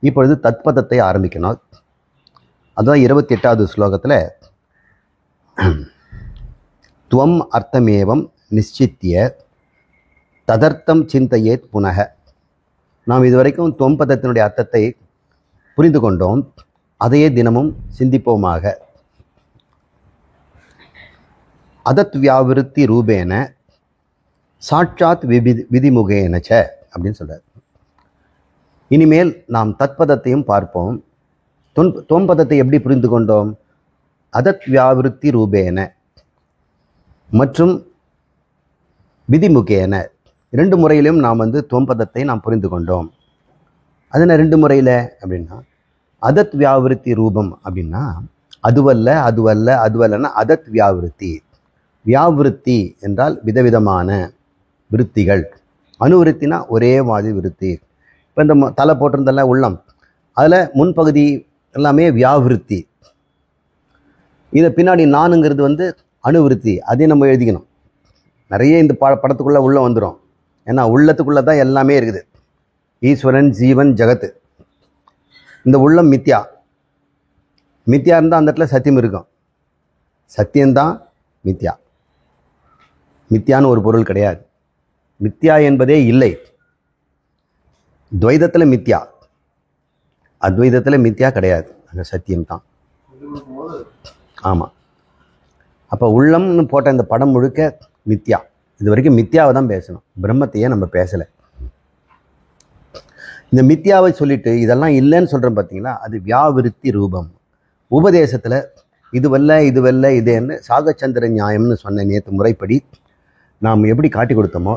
இப்பொழுது தத்பதத்தை ஆரம்பிக்கணும். அதுதான் 28வது ஸ்லோகத்தில் துவம் அர்த்தமேவம் நிச்சித்திய ததர்த்தம் சிந்தையேத் புனக. நாம் இதுவரைக்கும் துவம் பதத்தினுடைய அர்த்தத்தை புரிந்து கொண்டோம், அதையே தினமும் சிந்திப்போமாக. அதத் வியாவிருத்தி ரூபேன சாட்சாத் விதிமுகேனச்ச அப்படின்னு சொல்றார். இனிமேல் நாம் தத்பதத்தையும் பார்ப்போம். தொம்பதத்தை எப்படி புரிந்து கொண்டோம்? அதத் வியாவிருத்தி ரூபேன மற்றும் விதிமுகேன, 2 முறையிலும் நாம் தொம்பதத்தை நாம் புரிந்து கொண்டோம். அது என்ன 2 முறையில் அப்படின்னா, அதத் வியாவிருத்தி ரூபம் அப்படின்னா அதுவல்ல அதுவல்ல அதுவல்லன்னா அதத் வியாவிருத்தி. வியாவிருத்தி என்றால் விதவிதமான விருத்திகள், அனுவிருத்தினா ஒரே மாதிரி விருத்தி. இப்போ இந்த தலை போட்டிருந்தல உள்ளம், அதில் முன்பகுதி எல்லாமே வியாவிருத்தி. இதை பின்னாடி நானுங்கிறது அணுவிருத்தி. அதையும் நம்ம எழுதிக்கணும். நிறைய இந்த படத்துக்குள்ளே உள்ளே வந்துடும். ஏன்னா உள்ளத்துக்குள்ளே தான் எல்லாமே இருக்குது. ஈஸ்வரன், ஜீவன், ஜகத்து. இந்த உள்ளம் மித்யா. மித்யா இருந்தால் அந்த இடத்துல சத்தியம் இருக்கும். சத்தியம்தான் மித்யா. மித்யான்னு ஒரு பொருள் கிடையாது. மித்யா என்பதே இல்லை. துவைதத்தில் மித்யா, அத்வைதத்தில் மித்யா கிடையாது. அந்த சத்தியம்தான். ஆமாம். அப்போ உள்ளம்னு போட்ட இந்த படம் முழுக்க மித்யா. இது வரைக்கும் மித்யாவை தான் பேசணும், பிரம்மத்தையே நம்ம பேசலை. இந்த மித்யாவை சொல்லிட்டு இதெல்லாம் இல்லைன்னு சொல்கிறோம் பார்த்தீங்களா, அது வியாவிருத்தி ரூபம். உபதேசத்தில் இதுவல்ல இதுவல்ல இதேன்னு சாகச்சந்திர நியாயம்னு சொன்ன நேற்று முறைப்படி நாம் எப்படி காட்டி கொடுத்தோமோ,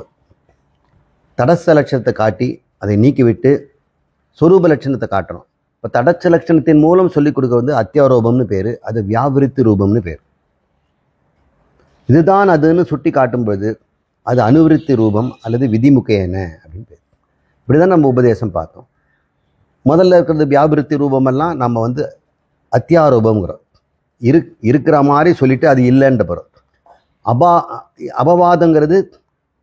தடஸ்த லட்சணத்தை காட்டி அதை நீக்கிவிட்டு சொரூப லட்சணத்தை காட்டணும். இப்போ தடச்ச லட்சணத்தின் மூலம் சொல்லிக் கொடுக்க அத்தியாரோபம்னு பேர், அது வியாவிருத்தி ரூபம்னு பேர். இதுதான் அதுன்னு சுட்டி காட்டும்பொழுது அது அனுவிருத்தி ரூபம் அல்லது விதிமுகேன அப்படின்னு பேர். இப்படி தான் நம்ம உபதேசம் பார்த்தோம். முதல்ல இருக்கிறது வியாவிருத்தி ரூபமெல்லாம் நம்ம அத்தியாரோபம்ங்கிறோம். இருக்கிற மாதிரி சொல்லிட்டு அது இல்லைன்ற போகிறோம். அபவாதங்கிறது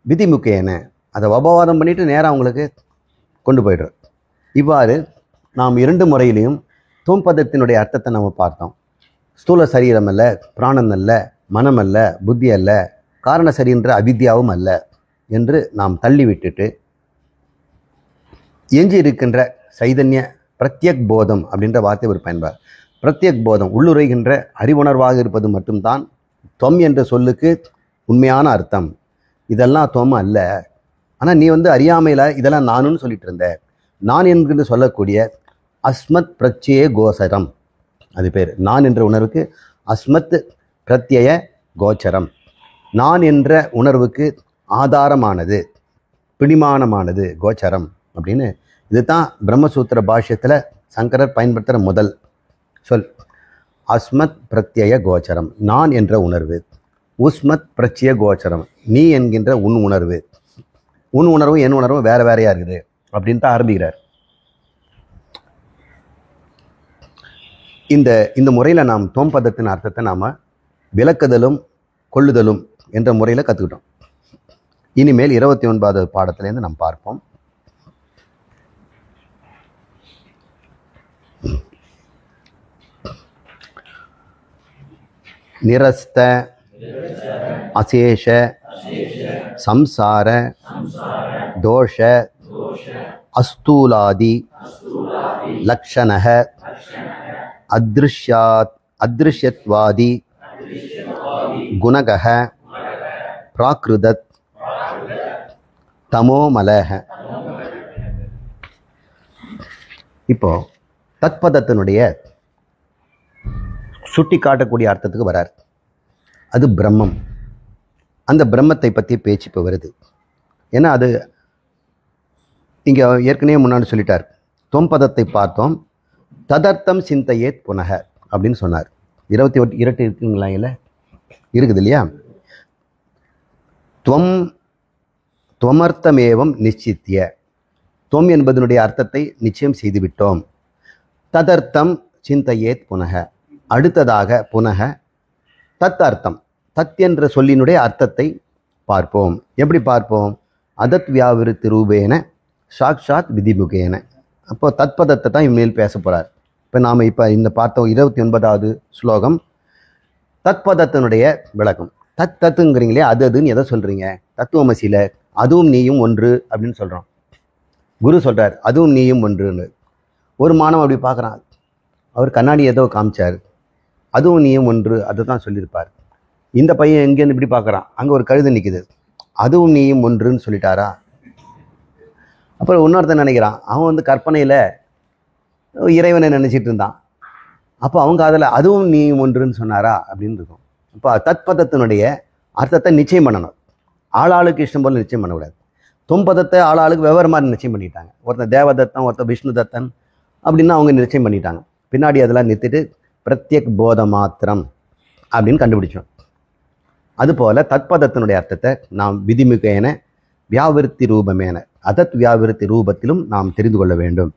விதிமுகேன, அதை அபவாதம் பண்ணிட்டு நேராக அவங்களுக்கு கொண்டு போய்டுறோம். இவ்வாறு நாம் 2 முறையிலையும் தொம்பதத்தினுடைய அர்த்தத்தை நம்ம பார்த்தோம். ஸ்தூல சரீரம் அல்ல, பிராணன் அல்ல, மனம் அல்ல, புத்தி அல்ல, காரண சரின்ற அவித்யாவும் அல்ல என்று நாம் தள்ளி விட்டுட்டு எஞ்சி இருக்கின்ற சைதன்ய பிரத்யக் போதம் அப்படின்ற வார்த்தை ஒரு பயன்பார். பிரத்யக் போதம் உள்ளுரைகின்ற அறிவுணர்வாக இருப்பது மட்டும்தான் தொம் என்ற சொல்லுக்கு உண்மையான அர்த்தம். இதெல்லாம் தொம் அல்ல. ஆனால் நீ அறியாமையில் இதெல்லாம் நானுன்னு சொல்லிட்டு இருந்த. நான் என்கின்ற சொல்லக்கூடிய அஸ்மத் பிரத்யய கோசரம், அது பேர். நான் என்ற உணர்வுக்கு அஸ்மத் பிரத்யய கோச்சரம். நான் என்ற உணர்வுக்கு ஆதாரமானது, பிடிமானமானது கோச்சரம் அப்படின்னு. இதுதான் பிரம்மசூத்திர பாஷ்யத்தில் சங்கரர் பயன்படுத்துகிற முதல் சொல். அஸ்மத் பிரத்யய கோச்சரம், நான் என்ற உணர்வு. உஸ்மத் பிரத்யய கோச்சரம், நீ என்கின்ற உன் உணர்வு. உன் உணர்வும் என் உணர்வும் வேற வேறையா இருக்குது அப்படின்னு தான் ஆரம்பிக்கிறார். இந்த முறையில் நாம் தொம்பதத்தின் அர்த்தத்தை நாம் விளக்குதலும் கொள்ளுதலும் என்ற முறையில் கற்றுக்கிட்டோம். இனிமேல் 29வது பாடத்திலேருந்து நாம் பார்ப்போம். நிரஸ்த அசேஷ சம்சார தோஷ அஸ்தூலாதி லக்ஷணः அத்ருஷ்யத்வாதி குணகः பிராக்ருதத் தமோமலஹ. இப்போ தத்பதத்தினுடைய சுட்டி காட்டக்கூடிய அர்த்தத்துக்கு வரார். அது பிரம்மம். அந்த பிரம்மத்தை பற்றி பேச்சு இப்போ வருது. ஏன்னா அது இங்கே ஏற்கனவே முன்னாடி சொல்லிட்டார். தொம்பதத்தை பார்த்தோம். ததர்த்தம் சிந்தையேத் புனக அப்படின்னு சொன்னார். 28 இருக்குங்களா? இல்லை இருக்குது இல்லையா? துவமர்த்தமேவம் நிச்சித்திய, துவம் என்பதனுடைய அர்த்தத்தை நிச்சயம் செய்துவிட்டோம். ததர்த்தம் சிந்தையேத் புனக, அடுத்ததாக புனக தத் அர்த்தம், தத் என்ற சொல்லினுடைய அர்த்தத்தை பார்ப்போம். எப்படி பார்ப்போம்? அதத் வியாவிருத்தி ரூபேன சாக்ஷாத் விதிமுகேன. அப்போ தத்பதத்தை தான் இனிமேல் பேச போகிறார். இப்போ நாம் இப்போ இந்த பார்த்தோம் 29வது ஸ்லோகம் தத்பதத்தினுடைய விளக்கம். தத்துங்கிறீங்களே அது அதுன்னு எதை சொல்கிறீங்க? தத்துவமசியில அதுவும் நீயும் ஒன்று அப்படின்னு சொல்கிறோம். குரு சொல்கிறார் அதுவும் நீயும் ஒன்றுன்னு. ஒரு மாணவன் அப்படி பார்க்குறான், அவர் கண்ணாடி ஏதோ காமிச்சார், அதுவும் நீயும் ஒன்று அதை தான் சொல்லியிருப்பார். இந்த பையன் எங்கேருந்து இப்படி பார்க்குறான், அங்கே ஒரு கழுதை நிற்குது, அதுவும் நீயும் ஒன்றுன்னு சொல்லிட்டாரா? அப்புறம் இன்னொருத்தன் நினைக்கிறான், அவன் வந்து கற்பனையில் இறைவனை நினச்சிட்டு இருந்தான், அப்போ அவங்க அதில் அதுவும் நீயும் ஒன்றுன்னு சொன்னாரா அப்படின்னு இருக்கும். இப்போ தத்பதத்தினுடைய அர்த்தத்தை நிச்சயம் பண்ணணும். ஆளாளுக்கு இஷ்டம் போல நிச்சயம் பண்ணக்கூடாது. தொம்பதத்தை ஆளாளுக்கு வெவ்வேறு மாதிரி நிச்சயம் பண்ணிட்டாங்க. ஒருத்தன் தேவதத்தன், ஒருத்தன் விஷ்ணு தத்தன் அப்படின்னா அவங்க நிச்சயம் பண்ணிட்டாங்க. பின்னாடி அதெல்லாம் நிறுத்திட்டு பிரத்யக் போத மாத்திரம் அப்படின்னு கண்டுபிடிச்சோம். அதுபோல் தத்பதத்தினுடைய அர்த்தத்தை நாம் விதிமுகேன வியாவிருத்தி ரூபமேன அதத் வியாவிருத்தி ரூபத்திலும் நாம் தெரிந்து கொள்ள வேண்டும்.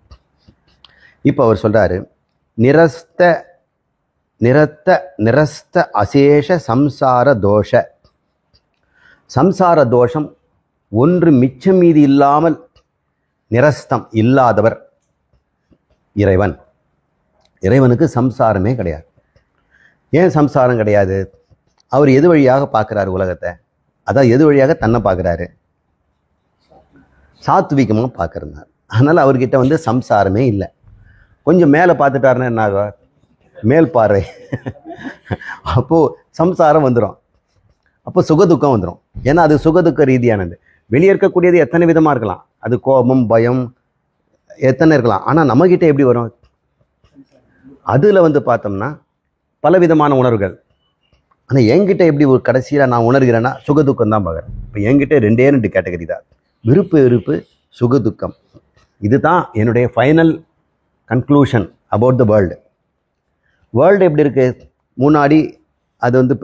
இப்போ அவர் சொல்கிறாரு, நிரஸ்த நிரத்த நிரஸ்த அசேஷ சம்சார தோஷ. சம்சார தோஷம் ஒன்று மிச்சம் மீதி இல்லாமல் நிரஸ்தம் இல்லாதவர் இறைவன். இறைவனுக்கு சம்சாரமே கிடையாது. ஏன் சம்சாரம் கிடையாது? அவர் எது வழியாக பார்க்குறாரு உலகத்தை? அதான் எது வழியாக தன்னை பார்க்குறாரு? சாத்விகமாக பார்க்குறார். அதனால் அவர்கிட்ட வந்து சம்சாரமே இல்லை. கொஞ்சம் மேலே பார்த்துட்டாருன்னா என்ன ஆகும்? மேல் பார்வை. அப்போது சம்சாரம் வந்துடும், அப்போ சுகதுக்கம் வந்துடும். ஏன்னா அது சுகதுக்க ரீதியானது. வெளியே இருக்கக்கூடியது எத்தனை விதமாக இருக்கலாம், அது கோபம் பயம் எத்தனை இருக்கலாம். ஆனால் நம்மக்கிட்ட எப்படி வரும்? அதில் வந்து பார்த்தோம்னா பல விதமான உணர்வுகள். ஆனால் என்கிட்ட எப்படி ஒரு கடைசியில் நான் உணர்கிறேன்னா சுகதுக்கம் தான் பார்க்குறேன். இப்போ என்கிட்ட ரெண்டே 2 கேட்டகரி தான், விருப்பு வெறுப்பு சுகதுக்கம். இதுதான் என்னுடைய final conclusion about the world. World எப்படி இருக்குது? முன்னாடி அது வந்து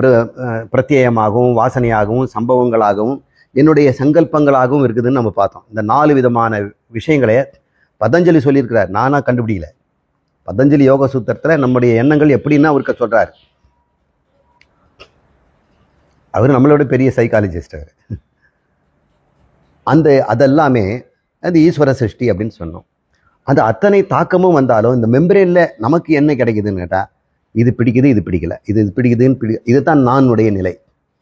பிரத்யேகமாகவும் வாசனையாகவும் சம்பவங்களாகவும் என்னுடைய சங்கல்பங்களாகவும் இருக்குதுன்னு நம்ம பார்த்தோம். இந்த 4 விதமான விஷயங்களை பதஞ்சலி சொல்லியிருக்கிறார், நானாக கண்டுபிடிக்கல. பதஞ்சலி யோக சூத்திரத்தில் நம்முடைய எண்ணங்கள் எப்படின்னா அவருக்கு சொல்கிறார். அவர் நம்மளோட பெரிய சைக்காலஜிஸ்ட். அவர் அதெல்லாமே அது ஈஸ்வர சிருஷ்டி அப்படின்னு சொன்னோம். அது அத்தனை தாக்கமும் வந்தாலும் இந்த மெம்பரேனில் நமக்கு என்ன கிடைக்குதுன்னு கேட்டால், இது பிடிக்குது, இது பிடிக்கல, இது பிடிக்குதுன்னு இதுதான் நானுடைய நிலை.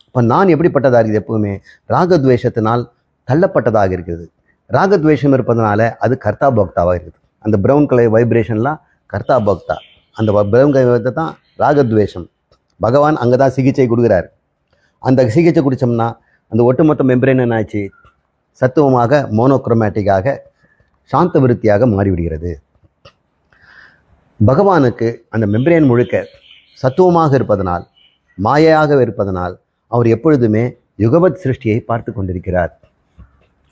இப்போ நான் எப்படிப்பட்டதாக இருக்குது? எப்பவுமே ராகத்வேஷத்தினால் தள்ளப்பட்டதாக இருக்குது. ராகத்வேஷம் இருப்பதனால அது கர்த்தா போக்தாவாக இருக்குது. அந்த ப்ரௌன் கலர் வைப்ரேஷன்லாம் கர்த்தா போக்தா. அந்த ப்ரௌன் கலர் தான் ராகத்வேஷம். பகவான் அங்கே தான் சிகிச்சை கொடுக்குறாரு. அந்த சிகிச்சை குடித்தோம்னா அந்த ஒட்டுமொத்த மெம்பரேன் என்னாச்சு? சத்துவமாக மோனோக்ரோமேட்டிக்காக சாந்த விருத்தியாக மாறிவிடுகிறது. பகவானுக்கு அந்த மெம்பரேன் முழுக்க சத்துவமாக இருப்பதனால், மாயையாக இருப்பதனால் அவர் எப்பொழுதுமே யுகவத் சிருஷ்டியை பார்த்து கொண்டிருக்கிறார்.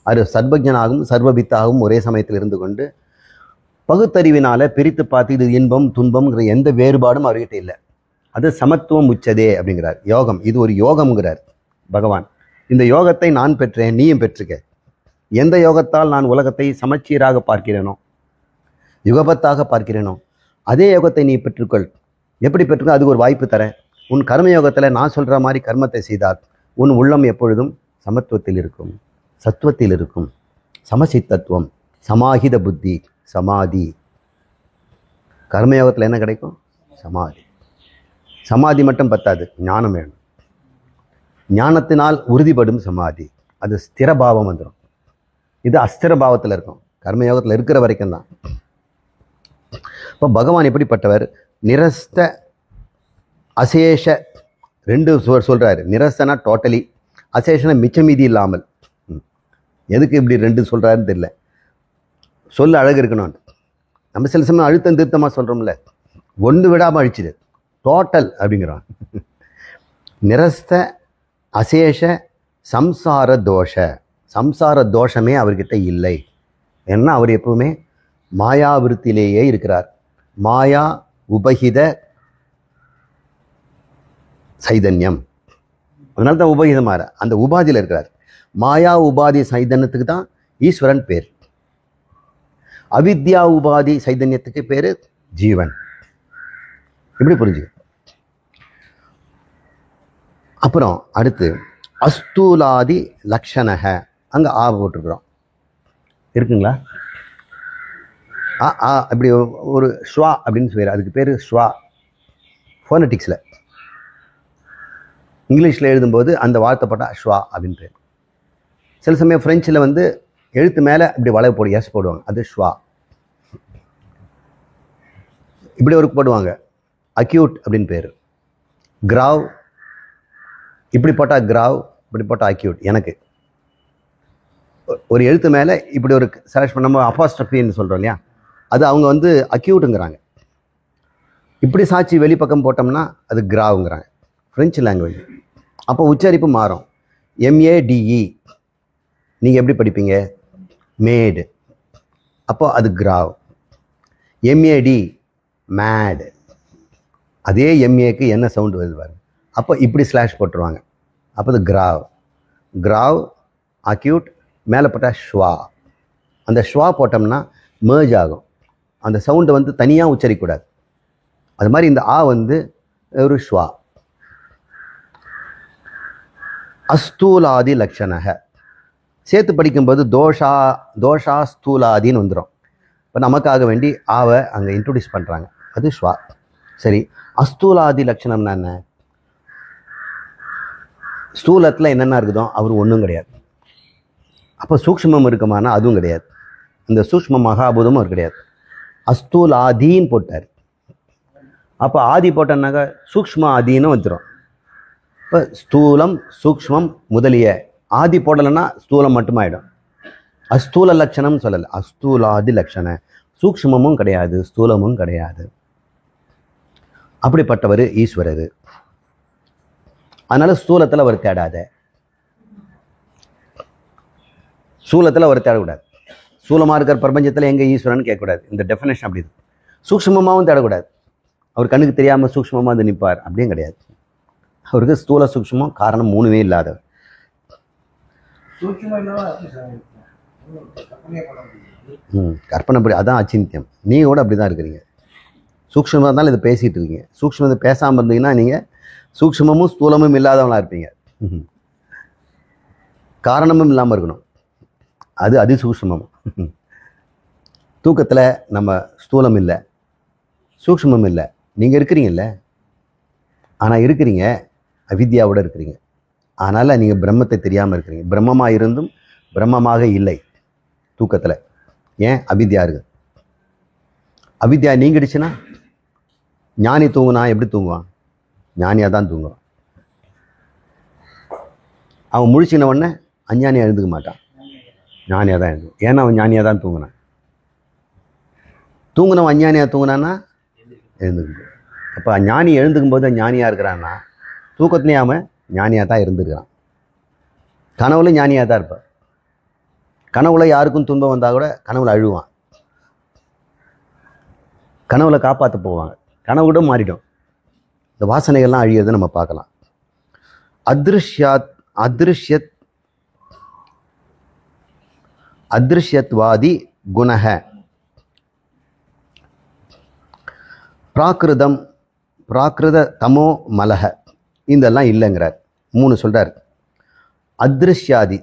அது சர்வஜனாகவும் சர்வபித்தாகவும் ஒரே சமயத்தில் இருந்து கொண்டு பகுத்தறிவினால பிரித்து பார்த்து இது இன்பம் துன்பம்ங்கிற எந்த வேறுபாடும் அவர்கிட்ட இல்லை. அது சமத்துவம் உச்சதே அப்படிங்கிறார். யோகம், இது ஒரு யோகம்ங்கிறார் பகவான். இந்த யோகத்தை நான் பெற்றேன், நீயும் பெற்றுக்க. எந்த யோகத்தால் நான் உலகத்தை சமச்சீராக பார்க்கிறேனோ, யுகபத்தாக பார்க்கிறேனோ, அதே யோகத்தை நீ பெற்றுக்கொள். எப்படி பெற்றுக்கொள்? அதுக்கு ஒரு வாய்ப்பு தரேன். உன் கர்மயோகத்தில் நான் சொல்கிற மாதிரி கர்மத்தை செய்தால் உன் உள்ளம் எப்பொழுதும் சமத்துவத்தில் இருக்கும், சத்துவத்தில் இருக்கும். சமசித்தத்துவம், சமாஹித புத்தி, சமாதி. கர்மயோகத்தில் என்ன கிடைக்கும்? சமாதி. சமாதி மட்டும் பத்தாது, ஞானம் வேணும். ஞானத்தினால் உறுதிப்படும் சமாதி, அது ஸ்திரபாவம் வந்துடும். இது அஸ்திரபாவத்தில் இருக்கும், கர்மயோகத்தில் இருக்கிற வரைக்கும் தான். இப்போ பகவான் எப்படிப்பட்டவர்? நிரஸ்த அசேஷ. 2 சொல்கிறாரு. நிரஸ்தனா டோட்டலி, அசேஷனா மிச்ச மீதி இல்லாமல். எதுக்கு இப்படி 2 சொல்கிறாருன்னு தெரியல. சொல்ல அழகு இருக்கணும். நம்ம சில சமயம் அழுத்தம் திருத்தமாக சொல்கிறோம்ல, ஒன்று விடாமல் அழிச்சிடு, டோட்டல் அப்படிங்கிறோம். நிரஸ்த அசேஷ சம்சார தோஷ. சம்சார தோஷமே அவர்கிட்ட இல்லை. ஏன்னா அவர் எப்பவுமே மாயாவிருத்திலேயே இருக்கிறார். மாயா உபகித சைதன்யம், அதனால தான் உபகிதமாக அந்த உபாதியில் இருக்கிறார். மாயா உபாதி சைதன்யத்துக்கு தான் ஈஸ்வரன் பேர். அவித்யா உபாதி சைதன்யத்துக்கு பேர் ஜீவன். எப்படி புரிஞ்சு? அப்புறம் அடுத்து அஸ்தூலாதி லக்ஷணக, அங்கே ஆ போட்டிருக்கிறோம், இருக்குங்களா? அப்படி ஒரு ஸ்வா அப்படின்னு பேர், அதுக்கு பேர் ஸ்வா. ஃபோனட்டிக்ஸில் இங்கிலீஷில் எழுதும்போது அந்த வார்த்தை போட்டால் ஸ்வா அப்படின்னு பேர். சில சமயம் ஃப்ரெஞ்சில் வந்து எழுத்து மேலே இப்படி வளைவு போடு, எஸ் போடுவாங்க, அது ஸ்வா. இப்படி ஒரு போடுவாங்க, அக்யூட் அப்படின்னு பேர். கிராவ் இப்படி போட்டால் கிராவ், இப்படி போட்டால் அக்யூட். எனக்கு ஒரு எழுத்து மேலே இப்படி ஒரு செலக்ட் பண்ண, நம்ம அப்பாஸ்ட்ரஃபின்னு சொல்கிறோம் இல்லையா, அது அவங்க வந்து அக்யூட்டுங்கிறாங்க. இப்படி சாட்சி வெளிப்பக்கம் போட்டோம்னா அது கிராவுங்கிறாங்க ஃப்ரெஞ்சு லாங்குவேஜ். அப்போ உச்சரிப்பு மாறும். MADE நீங்கள் எப்படி படிப்பீங்க? மேடு. அப்போ அது கிராவ். MAD மேடு. அதே MAக்கு என்ன சவுண்டு வருது பாருங்க. அப்போ இப்படி ஸ்லாஷ் போட்டுருவாங்க. அப்போ அது கிராவ். கிராவ் அக்யூட், மேலே போட்டால் ஷ்வா. அந்த ஷ்வா போட்டோம்னா மேர்ஜ் ஆகும். அந்த சவுண்டை வந்து தனியாக உச்சரிக்கக்கூடாது. அது மாதிரி இந்த வந்து ஒரு ஷ்வா. அஸ்தூலாதி லட்சணக சேர்த்து படிக்கும்போது தோஷா ஸ்தூலாதின்னு வந்துடும். இப்போ நமக்காக வேண்டி ஆவை அங்கே இன்ட்ரடியூஸ் பண்ணுறாங்க, அது ஷ்வா. சரி, அஸ்தூலாதி லட்சணம்னா என்ன? ஸ்தூலத்தில் என்னென்ன இருக்குதோ அவர் ஒன்றும் கிடையாது. அப்போ சூக்ஷ்மம் இருக்குமானா அதுவும் கிடையாது. இந்த சூக்ஷ்ம மகாபூதமும் அவர் கிடையாது. அஸ்தூலாதின்னு போட்டார். அப்போ ஆதி போட்டோன்னாக்கா சூக்ஷ்ம ஆதின்னு வந்துடும். இப்போ ஸ்தூலம் சூக்ஷ்மம் முதலிய ஆதி போடலைன்னா ஸ்தூலம் மட்டுமாயிடும். அஸ்தூல லட்சணம் சொல்லலை, அஸ்தூலாதி லட்சண. சூக்ஷ்மமும் கிடையாது, ஸ்தூலமும் கிடையாது. அப்படிப்பட்டவர் ஈஸ்வரர். அதனால ஸ்தூலத்தில் அவர் தேடாத, ஸ்தூலத்தில் அவர் தேடக்கூடாது. ஸ்தூலமாக இருக்கிற பிரபஞ்சத்தில் எங்கே ஈஸ்வரன் கேட்கக்கூடாது. இந்த டெஃபினேஷன் அப்படி இருக்கு. சூக்ஷ்மமாகவும் தேடக்கூடாது. அவர் கண்ணுக்கு தெரியாமல் சூக்ஷ்மமாக அது நிற்பார் அப்படியும் கிடையாது. அவருக்கு ஸ்தூல சூக்ஷ்மம் காரணம் மூணுமே இல்லாதவர். கற்பனை படி அதான் அச்சிந்தியம். நீங்கள் கூட அப்படி தான் இருக்கிறீங்க. சூக்ஷ்மமாக இருந்தாலும் இதை பேசிகிட்டு இருக்கீங்க. சூக்ஷ்மத்தை பேசாமல் இருந்தீங்கன்னா நீங்கள் சூக்ஷ்மமும் ஸ்தூலமும் இல்லாதவங்களா இருப்பீங்க. காரணமும் இல்லாமல் இருக்கணும், அது அதிசூக்ஷ்மம். தூக்கத்தில் நம்ம ஸ்தூலம் இல்லை, சூக்ஷ்மம் இல்லை, நீங்கள் இருக்கிறீங்கல்ல. ஆனால் இருக்கிறீங்க, அவித்யாவோட இருக்கிறீங்க. அதனால் நீங்கள் பிரம்மத்தை தெரியாமல் இருக்கிறீங்க. பிரம்மமாக இருந்தும் பிரம்மமாக இல்லை தூக்கத்தில். ஏன்? அவித்யா இருக்குது. அவித்யா நீங்கிடுச்சுன்னா ஞானி தூங்குனா எப்படி தூங்குவான்? ஞானியாக தான் தூங்குவான். அவன் முழிச்சின உடனே அஞ்ஞானியாக எழுந்துக்க மாட்டான், ஞானியாக தான் எழுதுவான். ஏன்னா அவன் ஞானியாக தான் தூங்கினான். தூங்குனவன் அஞ்ஞானியாக தூங்கினான்னா எழுந்துக்கு. அப்போ ஞானி எழுந்துக்கும் போது ஞானியாக இருக்கிறான்னா தூக்கத்துலேயே அவன் ஞானியாக தான் இருந்துருக்கான். கனவுல ஞானியாக தான் இருப்பான். கனவுல யாருக்கும் துன்பம் வந்தால் கூட கனவுல அழுவான். கனவுல காப்பாற்ற போவாங்க. கனவு கூட மாறிடும். இந்த வாசனைகள்லாம் அழியறதை நம்ம பார்க்கலாம். அதிருஷ்யத்வாதி குணக பிராகிருத தமோ மலக இதெல்லாம் இல்லைங்கிறார். 3 சொல்றார். அதிருஷ்யாதி,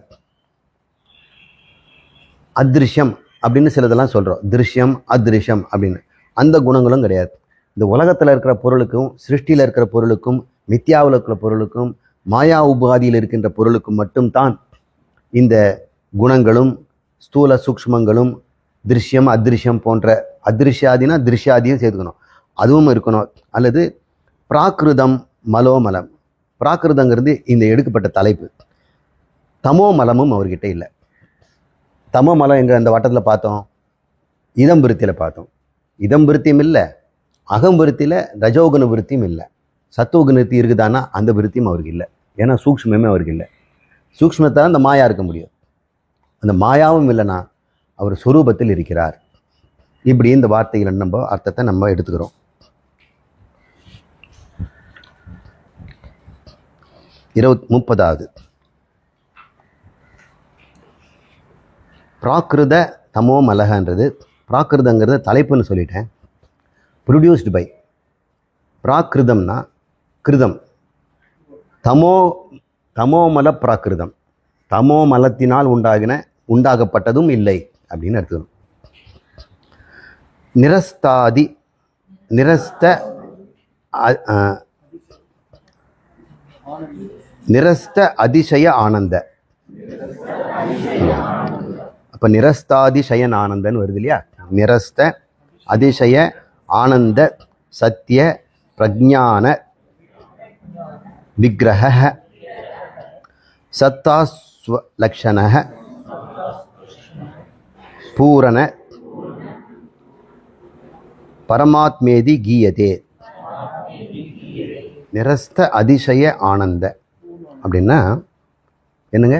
அதிருஷ்யம் அப்படின்னு சிலதெல்லாம் சொல்கிறோம். திருஷ்யம் அதிருஷ்யம் அப்படின்னு. அந்த குணங்களும் கிடையாது. இந்த உலகத்தில் இருக்கிற பொருளுக்கும் சிருஷ்டியில் இருக்கிற பொருளுக்கும் மித்யாவில் இருக்கிற பொருளுக்கும் மாயா உபாதியில் இருக்கின்ற பொருளுக்கும் மட்டும்தான் இந்த குணங்களும் ஸ்தூல சூக்ஷ்மங்களும் திருஷ்யம் அதிருஷ்யம் போன்ற, அதிருஷ்யாதினா திருஷ்யாதியும் சேர்த்துக்கணும், அதுவும் இருக்கணும். அல்லது பிராகிருதம் மலோமலம். பிராகிருதங்கிறது இந்த எடுக்கப்பட்ட தலைப்பு. தமோ மலமும் அவர்கிட்ட இல்லை. தமோ மலம் எங்கே அந்த வட்டத்தில் பார்த்தோம்? இதம் விருத்தியில் பார்த்தோம். இதம் விருத்தியும் இல்லை, அகம் விருத்தியில் ரஜோகுண விருத்தியும் இல்லை. சத்துவகுண விருத்தி இருக்குதானா அந்த விருத்தியும் அவருக்கு இல்லை. ஏன்னா சூக்ஷ்மமே அவருக்கு இல்லை. சூக்ஷ்மத்தை அந்த மாயா இருக்க முடியும். அந்த மாயாவும் இல்லைன்னா அவர் சொரூபத்தில் இருக்கிறார். இப்படி இந்த வார்த்தைகளை நம்ம அர்த்தத்தை நம்ம எடுத்துக்கிறோம். 30வது பிராகிருத தமோ மலகன்றது. பிராகிருதங்கிறது தலைப்புன்னு சொல்லிட்டேன். Produced by. பிராகிருதம்னா கிருதம். தமோமல பிராகிருதம். தமோ மலத்தினால் உண்டாகப்பட்டதும் இல்லை அப்படின்னு எடுத்துக்கணும். நிரஸ்தாதி நிரஸ்த நிரஸ்த அதிசய ஆனந்த. அப்ப நிரஸ்தாதிசயன் ஆனந்தன்னு வருது இல்லையா? நிரஸ்த அதிசய ஆனந்த சத்திய பிரஜான விக்கிரக சத்தாஸ்வலக்ஷண பூரண பரமாத்மேதி கீயதே. நிரஸ்த அதிசய ஆனந்த அப்படின்னா என்னங்க?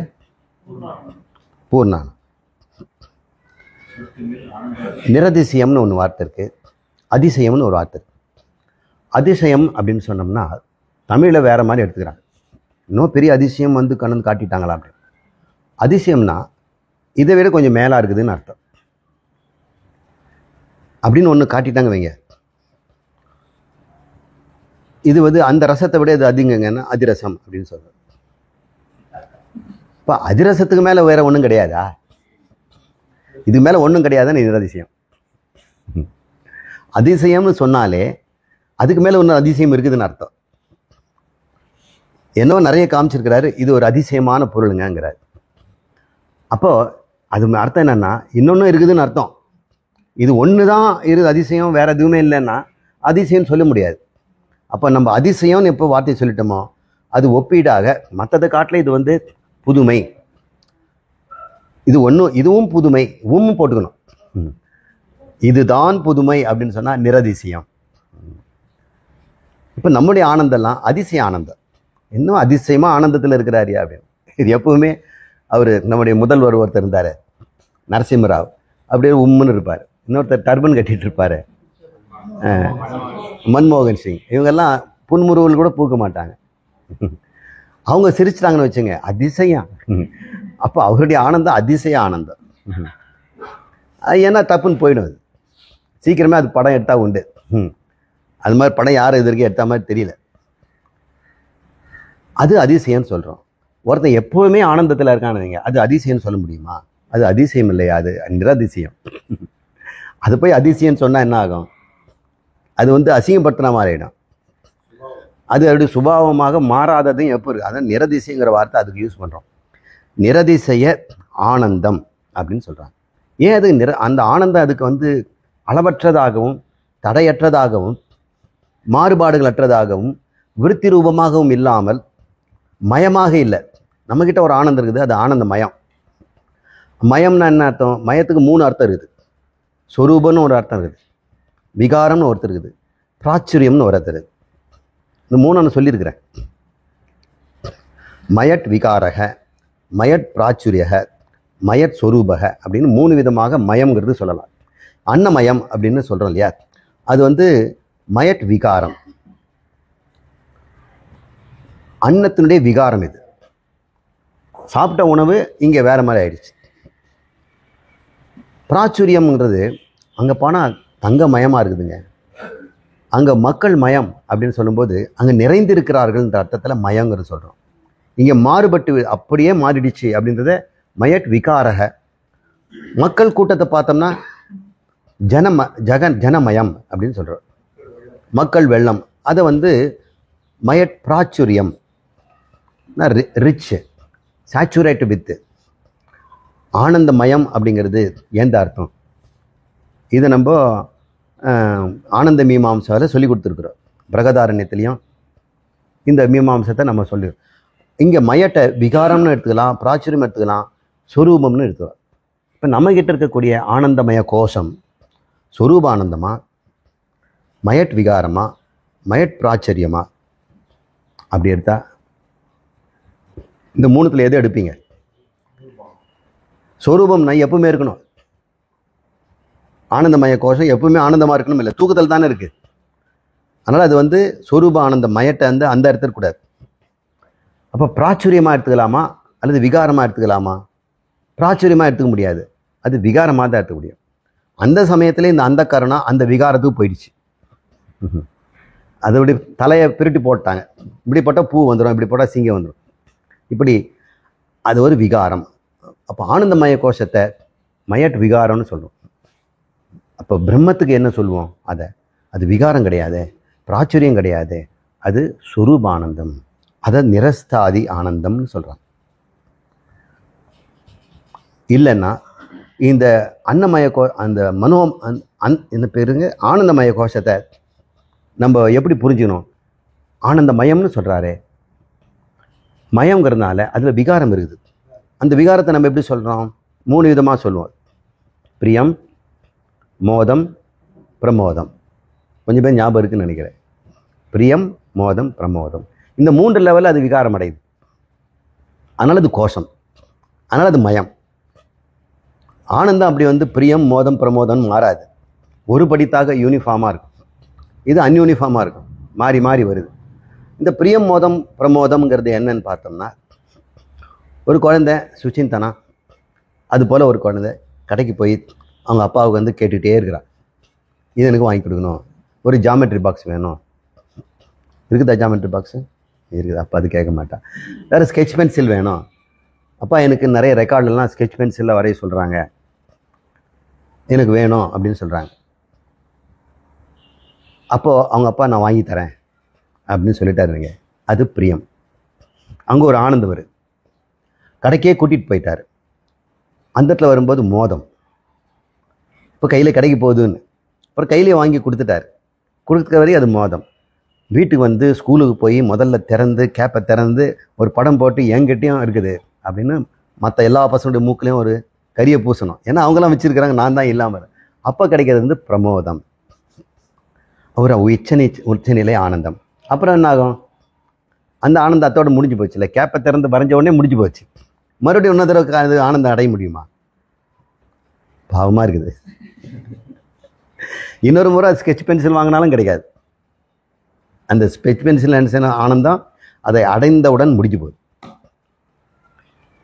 பூர்ணானம். நிரதிசயம்னு ஒன்று வார்த்தை இருக்கு, அதிசயம்னு ஒரு வார்த்தை இருக்கு. அதிசயம் அப்படின்னு சொன்னோம்னா தமிழில் வேற மாதிரி எடுத்துக்கிறாங்க. இன்னும் பெரிய அதிசயம் வந்து கண்ணு காட்டிட்டாங்களா அப்படின்னு. அதிசயம்னா இதை விட கொஞ்சம் மேலா இருக்குதுன்னு அர்த்தம். அப்படின்னு ஒன்று காட்டிட்டாங்க வைங்க, இது வந்து அந்த ரசத்தை விட இது அதிகங்கன்னா அதிரசம் அப்படின்னு சொல்றோம். இப்போ அதிரசத்துக்கு மேலே வேற ஒன்றும் கிடையாதா? இதுக்கு மேலே ஒன்றும் கிடையாதுன்னு இது அதிசயம். அதிசயம்னு சொன்னாலே அதுக்கு மேலே ஒன்று அதிசயம் இருக்குதுன்னு அர்த்தம். என்னவோ நிறைய காமிச்சிருக்கிறாரு, இது ஒரு அதிசயமான பொருளுங்கிறாரு. அப்போ அது அர்த்தம் என்னன்னா இன்னொன்னும் இருக்குதுன்னு அர்த்தம். இது ஒன்று தான் இருக்குது அதிசயம், வேற எதுவுமே இல்லைன்னா அதிசயம் சொல்ல முடியாது. அப்போ நம்ம அதிசயம்னு எப்போ வார்த்தை சொல்லிட்டோமோ அது ஒப்பீடாக மற்றதை காட்டில் இது வந்து புதுமை, இது ஒன்றும் இதுவும் புதுமை போட்டுக்கணும். இதுதான் புதுமை அப்படின்னு சொன்னால் நிரதிசயம். இப்போ நம்முடைய ஆனந்தம்லாம் அதிசய ஆனந்தம். இன்னும் அதிசயமாக ஆனந்தத்தில் இருக்கிறாரியா அப்படின்னு. இது எப்பவுமே அவர் நம்முடைய முதல்வர் ஒருத்தர் இருந்தார், நரசிம்மராவ், அப்படியே உம்முன்னு இருப்பார். இன்னொருத்தர் டர்பன் கட்டிட்டு இருப்பார், மன்மோகன் சிங். இவங்கெல்லாம் புன்முறுவல் கூட பூக்க மாட்டாங்க. அவங்க சிரிச்சிட்டாங்கன்னு வச்சுங்க, அதிசயம். அப்போ அவருடைய ஆனந்தம் அதிசய ஆனந்தம். ஏன்னா தப்புன்னு போயிடும். அது சீக்கிரமே அது படம் எடுத்தா உண்டு. அது மாதிரி படம் யாரும் இதற்கு எடுத்த மாதிரி தெரியல. அது அதிசயம்னு சொல்கிறோம். ஒருத்தன் எப்போவுமே ஆனந்தத்தில் இருக்கானுங்க, அது அதிசயம்னு சொல்ல முடியுமா? அது அதிசயம் இல்லையா, அது நிரதிசயம். அது போய் அதிசயம்னு சொன்னால் என்ன ஆகும்? அது வந்து அசிங்கப்படுத்தின மாதிரி ஆகிடும். அது அப்படி சுபாவமாக மாறாததையும் எப்போ இருக்குது, அதான் நிரதிசயங்கிற வார்த்தை அதுக்கு யூஸ் பண்ணுறோம். நிரதிசய ஆனந்தம் அப்படின்னு சொல்கிறாங்க. ஏன் அது அந்த ஆனந்தம் அதுக்கு வந்து அளவற்றதாகவும் தடையற்றதாகவும் மாறுபாடுகள் அற்றதாகவும் விருத்தி ரூபமாகவும் இல்லாமல் மயமாக இல்லை. நம்மக்கிட்ட ஒரு ஆனந்தம் இருக்குது, அது ஆனந்த மயம். மயம்னா என்ன அர்த்தம்? மயத்துக்கு 3 அர்த்தம் இருக்குது. சொரூபம்னு ஒரு அர்த்தம் இருக்குது, விகாரம்னு ஒருத்தர் இருக்குது, பிராச்சுரியம்னு ஒரு அர்த்தம் இருக்குது. இந்த 3 நான் சொல்லியிருக்கிறேன். மயட் விகாரக, மயட் பிராச்சுரியக, மயட் சொரூபக அப்படின்னு 3 விதமாக மயம்ங்கிறது சொல்லலாம். அன்னமயம் அப்படின்னு சொல்கிறோம் இல்லையா, அது வந்து மயட் விகாரம், அன்னத்தினுடைய விகாரம். இது சாப்பிட்ட உணவு இங்கே வேற மாதிரி ஆயிடுச்சு. பிராச்சுரியம்ங்கிறது அங்கே போனால் தங்க மயமாக இருக்குதுங்க, அங்கே மக்கள் மயம் அப்படின்னு சொல்லும்போது அங்கே நிறைந்திருக்கிறார்கள்ன்ற அர்த்தத்தில் மயங்கிறது சொல்கிறோம். இங்கே மாறுபட்டு அப்படியே மாறிடுச்சு அப்படின்றத மயட் விகாரக. மக்கள் கூட்டத்தை பார்த்தோம்னா ஜனமயம் அப்படின்னு சொல்கிறோம், மக்கள் வெள்ளம். அதை வந்து மயட் பிராச்சுரியம், ரிச், சேச்சுரேட் வித். ஆனந்தமயம் அப்படிங்கிறது எந்த அர்த்தம்? இதை நம்ம ஆனந்த மீமாம்சாவில் சொல்லி கொடுத்துருக்குறோம். பிரகதாரண்யத்துலேயும் இந்த மீமாம்சத்தை நம்ம சொல்லி, இங்கே மயட்டை விகாரம்னு எடுத்துக்கலாம், பிராச்சுரியம் எடுத்துக்கலாம், சொரூபம்னு எடுத்துக்கலாம். இப்போ நம்மகிட்ட இருக்கக்கூடிய ஆனந்தமய கோஷம் சொரூப ஆனந்தமா, மயட் விகாரமா, மயட் பிராச்சரியமா? அப்படி எடுத்தா இந்த 3த்துல எது எடுப்பீங்க? சொரூபம்னா எப்பவுமே இருக்கணும். ஆனந்தமய கோஷம் எப்பவுமே ஆனந்தமாக இருக்கணும் இல்லை, தூக்கத்தில் தானே இருக்குது. அதனால் அது வந்து சொரூப ஆனந்த மயட்டை வந்து அந்த இடத்துல கூடாது. அப்போ பிராச்சுரியமாக எடுத்துக்கலாமா அல்லது விகாரமாக எடுத்துக்கலாமா? பிராச்சுரியமாக எடுத்துக்க முடியாது, அது விகாரமாக தான் எடுத்துக்க முடியும். அந்த சமயத்தில் இந்த அந்த காரணம் அந்த விகாரத்துக்கு போயிடுச்சு. அது இப்படி தலையை பிரிட்டு போட்டாங்க, இப்படி போட்டால் பூ வந்துடும், இப்படி போட்டால் சிங்கம் வந்துடும், இப்படி அது ஒரு விகாரம். அப்போ ஆனந்தமய கோஷத்தை மயட் விகாரம்னு சொல்லுவோம். அப்போ பிரம்மத்துக்கு என்ன சொல்லுவோம்? அது விகாரம் கிடையாது, பிராச்சுரியம் கிடையாது, அது சுரூபானந்தம். அதை நிரஸ்தாதி ஆனந்தம்னு சொல்கிறான். இல்லைன்னா இந்த அன்னமய அந்த என்ன பேருங்க, ஆனந்தமய கோஷத்தை நம்ம எப்படி புரிஞ்சுக்கணும்? ஆனந்தமயம்னு சொல்கிறாரே, மயங்கிறதுனால அதில் விகாரம் இருக்குது. அந்த விகாரத்தை நம்ம எப்படி சொல்கிறோம்? 3 விதமாக சொல்லுவோம். பிரியம், மோதம், பிரமோதம். கொஞ்சம் பேர் ஞாபகம் இருக்குன்னு நினைக்கிறேன். பிரியம், மோதம், பிரமோதம். இந்த 3 லெவலில் அது விகாரம் அடையுது. அதனால் அது கோஷம், அதனால் அது மயம். ஆனந்தம் அப்படி பிரியம், மோதம், பிரமோதம் மாறாது. ஒரு படித்தாக யூனிஃபார்மாக இருக்கும். இது அன்யூனிஃபார்மாக இருக்கும், மாறி மாறி வருது. இந்த பிரியம், மோதம், பிரமோதம்ங்கிறது என்னன்னு பார்த்தோம்னா, ஒரு குழந்தை சுச்சிந்தனா, அது போல் ஒரு குழந்தை கடைக்கு போய் அவங்க அப்பாவுக்கு கேட்டுகிட்டே இருக்கிறான், இது எனக்கு வாங்கி கொடுக்கணும், ஒரு ஜாமெட்ரி பாக்ஸ் வேணும். இருக்குதா ஜாமெட்ரி பாக்ஸு? இருக்குது. அப்பா அது கேட்க மாட்டான். வேறு ஸ்கெட்ச் பென்சில் வேணும். அப்பா எனக்கு நிறைய ரெக்கார்டெல்லாம் ஸ்கெட்ச் பென்சிலில் வரைய சொல்கிறாங்க, எனக்கு வேணும் அப்படின்னு சொல்கிறாங்க. அப்போது அவங்க அப்பா நான் வாங்கி தரேன் அப்படின்னு சொல்லிட்டாருங்க. அது பிரியம். அங்கே ஒரு ஆனந்தம் வருது. கடைக்கே கூட்டிகிட்டு போயிட்டார். அந்த இடத்துல வரும்போது மோதம். இப்போ கையில் கடைக்கு போகுதுன்னு அப்புறம் கையிலே வாங்கி கொடுத்துட்டார். கொடுக்குற வரையும் அது மோதம். வீட்டுக்கு ஸ்கூலுக்கு போய் முதல்ல திறந்து கேப்பை திறந்து ஒரு படம் போட்டு என்கிட்டையும் இருக்குது அப்படின்னு மற்ற எல்லா பசங்களுடைய மூக்கிலையும் ஒரு கரியை பூசணும். ஏன்னா அவங்களாம் வச்சுருக்கிறாங்க, நான் தான் இல்லாமல். அப்போ கிடைக்கிறது பிரமோதம், ஒரு உச்சநிலை ஆனந்தம். அப்புறம் என்ன ஆகும்? அந்த ஆனந்தம் அத்தோடு முடிஞ்சு போச்சு. இல்லை, கேப்பை திறந்து வரைஞ்ச உடனே முடிஞ்சு போச்சு. மறுபடியும் இன்னொரு தடவை அது ஆனந்தம் அடைய முடியுமா? பாவமாக இருக்குது. இன்னொரு முறை ஸ்கெட்ச் பென்சில் வாங்கினாலும் கிடைக்காது. அந்த ஸ்கெட்ச் பென்சில் ஆனந்தம் அதை அடைந்தவுடன் முடிஞ்சு போகுது.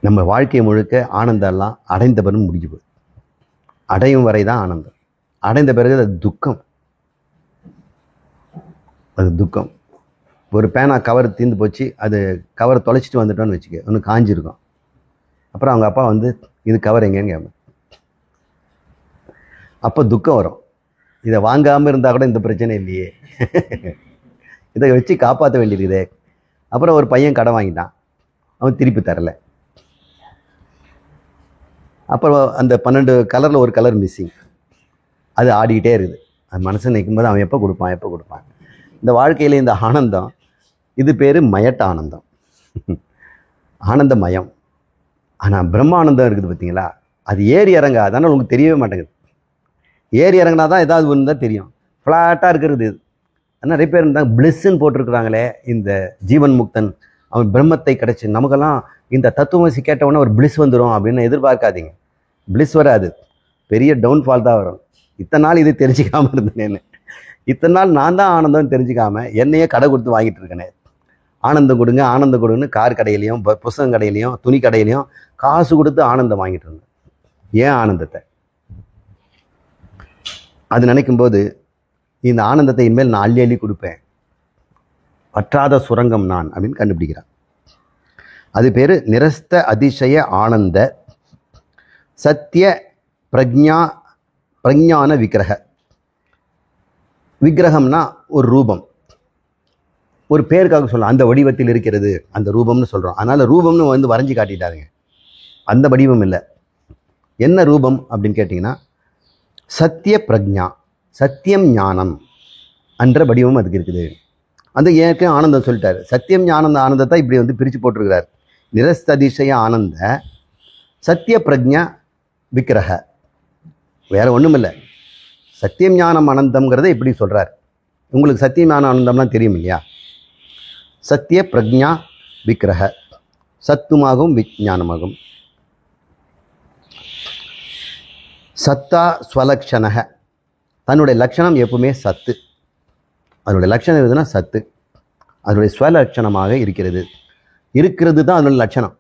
நம்ம வாழ்க்கை முழுக்க ஆனந்தம்லாம் அடைந்த பிறகு முடிஞ்சு போகுது. அடையும் வரை தான் ஆனந்தம். அடைந்த பிறகு அது துக்கம். அது துக்கம். ஒரு பேனா கவர் தீர்ந்து போச்சு, அது கவரை தொலைச்சிட்டு வந்துட்டோன்னு வச்சுக்க, ஒன்று காஞ்சிருக்கும். அப்புறம் அவங்க அப்பா இது கவர் எங்கேன்னு கேட்பேன். அப்போ துக்கம் வரும். இதை வாங்காமல் இருந்தால் கூட இந்த பிரச்சனை இல்லையே, இதை வச்சு காப்பாற்ற வேண்டியிருக்குதே. அப்புறம் ஒரு பையன் கடன் வாங்கிட்டான், அவன் திருப்பி தரலை. அப்புறம் அந்த 12 கலரில் ஒரு கலர் மிஸ்ஸிங், அது ஆடிக்கிட்டே இருக்குது. அது மனசு நிற்கும்போது அவன் எப்போ கொடுப்பான். இந்த வாழ்க்கையில் இந்த ஆனந்தம், இது பேர் மயட்ட ஆனந்தம், ஆனந்தமயம். ஆனால் பிரம்மானந்தம் இருக்குது பார்த்தீங்களா, அது ஏறி இறங்க, அதனால் உங்களுக்கு தெரியவே மாட்டேங்குது. ஏறி இறங்கினா தான் ஏதாவது ஒன்று தான் தெரியும். ஃப்ளாட்டாக இருக்கிறது இது. ஆனால் நிறைய பேர் இருந்தாங்க பிளிஸ்ன்னு போட்டிருக்கிறாங்களே, இந்த ஜீவன் முக்தன் அவன் பிரம்மத்தை கிடைச்சி. நமக்கெல்லாம் இந்த தத்துவமசி கேட்டவுடனே ஒரு பிளிஸ் வந்துடும் அப்படின்னு எதிர்பார்க்காதீங்க. பிளிஸ் வராது, பெரிய டவுன்ஃபால் தான் வரும். இத்தனை நாள் இது தெரிஞ்சிக்காமல் இருந்தேன்னு, இத்தனை நாள் நான் தான் ஆனந்தம்னு தெரிஞ்சிக்காம என்னையே கடை கொடுத்து வாங்கிட்டு இருக்கேனே. ஆனந்தம் கொடுங்கன்னு கார் கடையிலையும் புத்தகம் கடையிலையும் துணி கடையிலையும் காசு கொடுத்து ஆனந்தம் வாங்கிட்டு இருந்தேன். ஏன் ஆனந்தத்தை? அது நினைக்கும்போது இந்த ஆனந்தத்தை இனிமேல் நான் அள்ளி அள்ளி கொடுப்பேன், பற்றாத சுரங்கம் நான் அப்படின்னு கண்டுபிடிக்கிறான். அது பேர் நிரஸ்த அதிசய ஆனந்த சத்திய பிரஜான விக்கிரக. விக்கிரகம்னா ஒரு ரூபம், ஒரு பேருக்காக சொல்லலாம். அந்த வடிவத்தில் இருக்கிறது அந்த ரூபம்னு சொல்கிறோம். அதனால் ரூபம்னு வரைஞ்சி காட்டிட்டாருங்க. அந்த வடிவம் இல்லை. என்ன ரூபம் அப்படின்னு கேட்டிங்கன்னா, சத்திய பிரஜா, சத்தியம் ஞானம் என்ற வடிவம் அதுக்கு இருக்குது. அந்த ஏற்கனவே ஆனந்தம் சொல்லிட்டாரு. சத்தியம் ஞானம் ஆனந்தத்தை இப்படி பிரித்து போட்டிருக்கிறார். நிரஸ்ததிசய ஆனந்த சத்திய பிரஜா விக்கிரக. வேற ஒன்றும் இல்லை. சத்தியம் ஞானம் ஆனந்தம்ங்கிறத இப்படி சொல்கிறார். உங்களுக்கு சத்தியம் ஞான ஆனந்தம்லாம் தெரியும் இல்லையா? சத்திய பிரஜா விக்கிரக, சத்துமாகும் விஞ்ஞானமாகும். சத்தா ஸ்வலக்ஷணக, தன்னுடைய லட்சணம் எப்பவுமே சத்து. அதனுடைய லட்சணம் எதுனா சத்து. அதனுடைய ஸ்வலட்சணமாக இருக்கிறது தான் அதனுடைய லட்சணம்.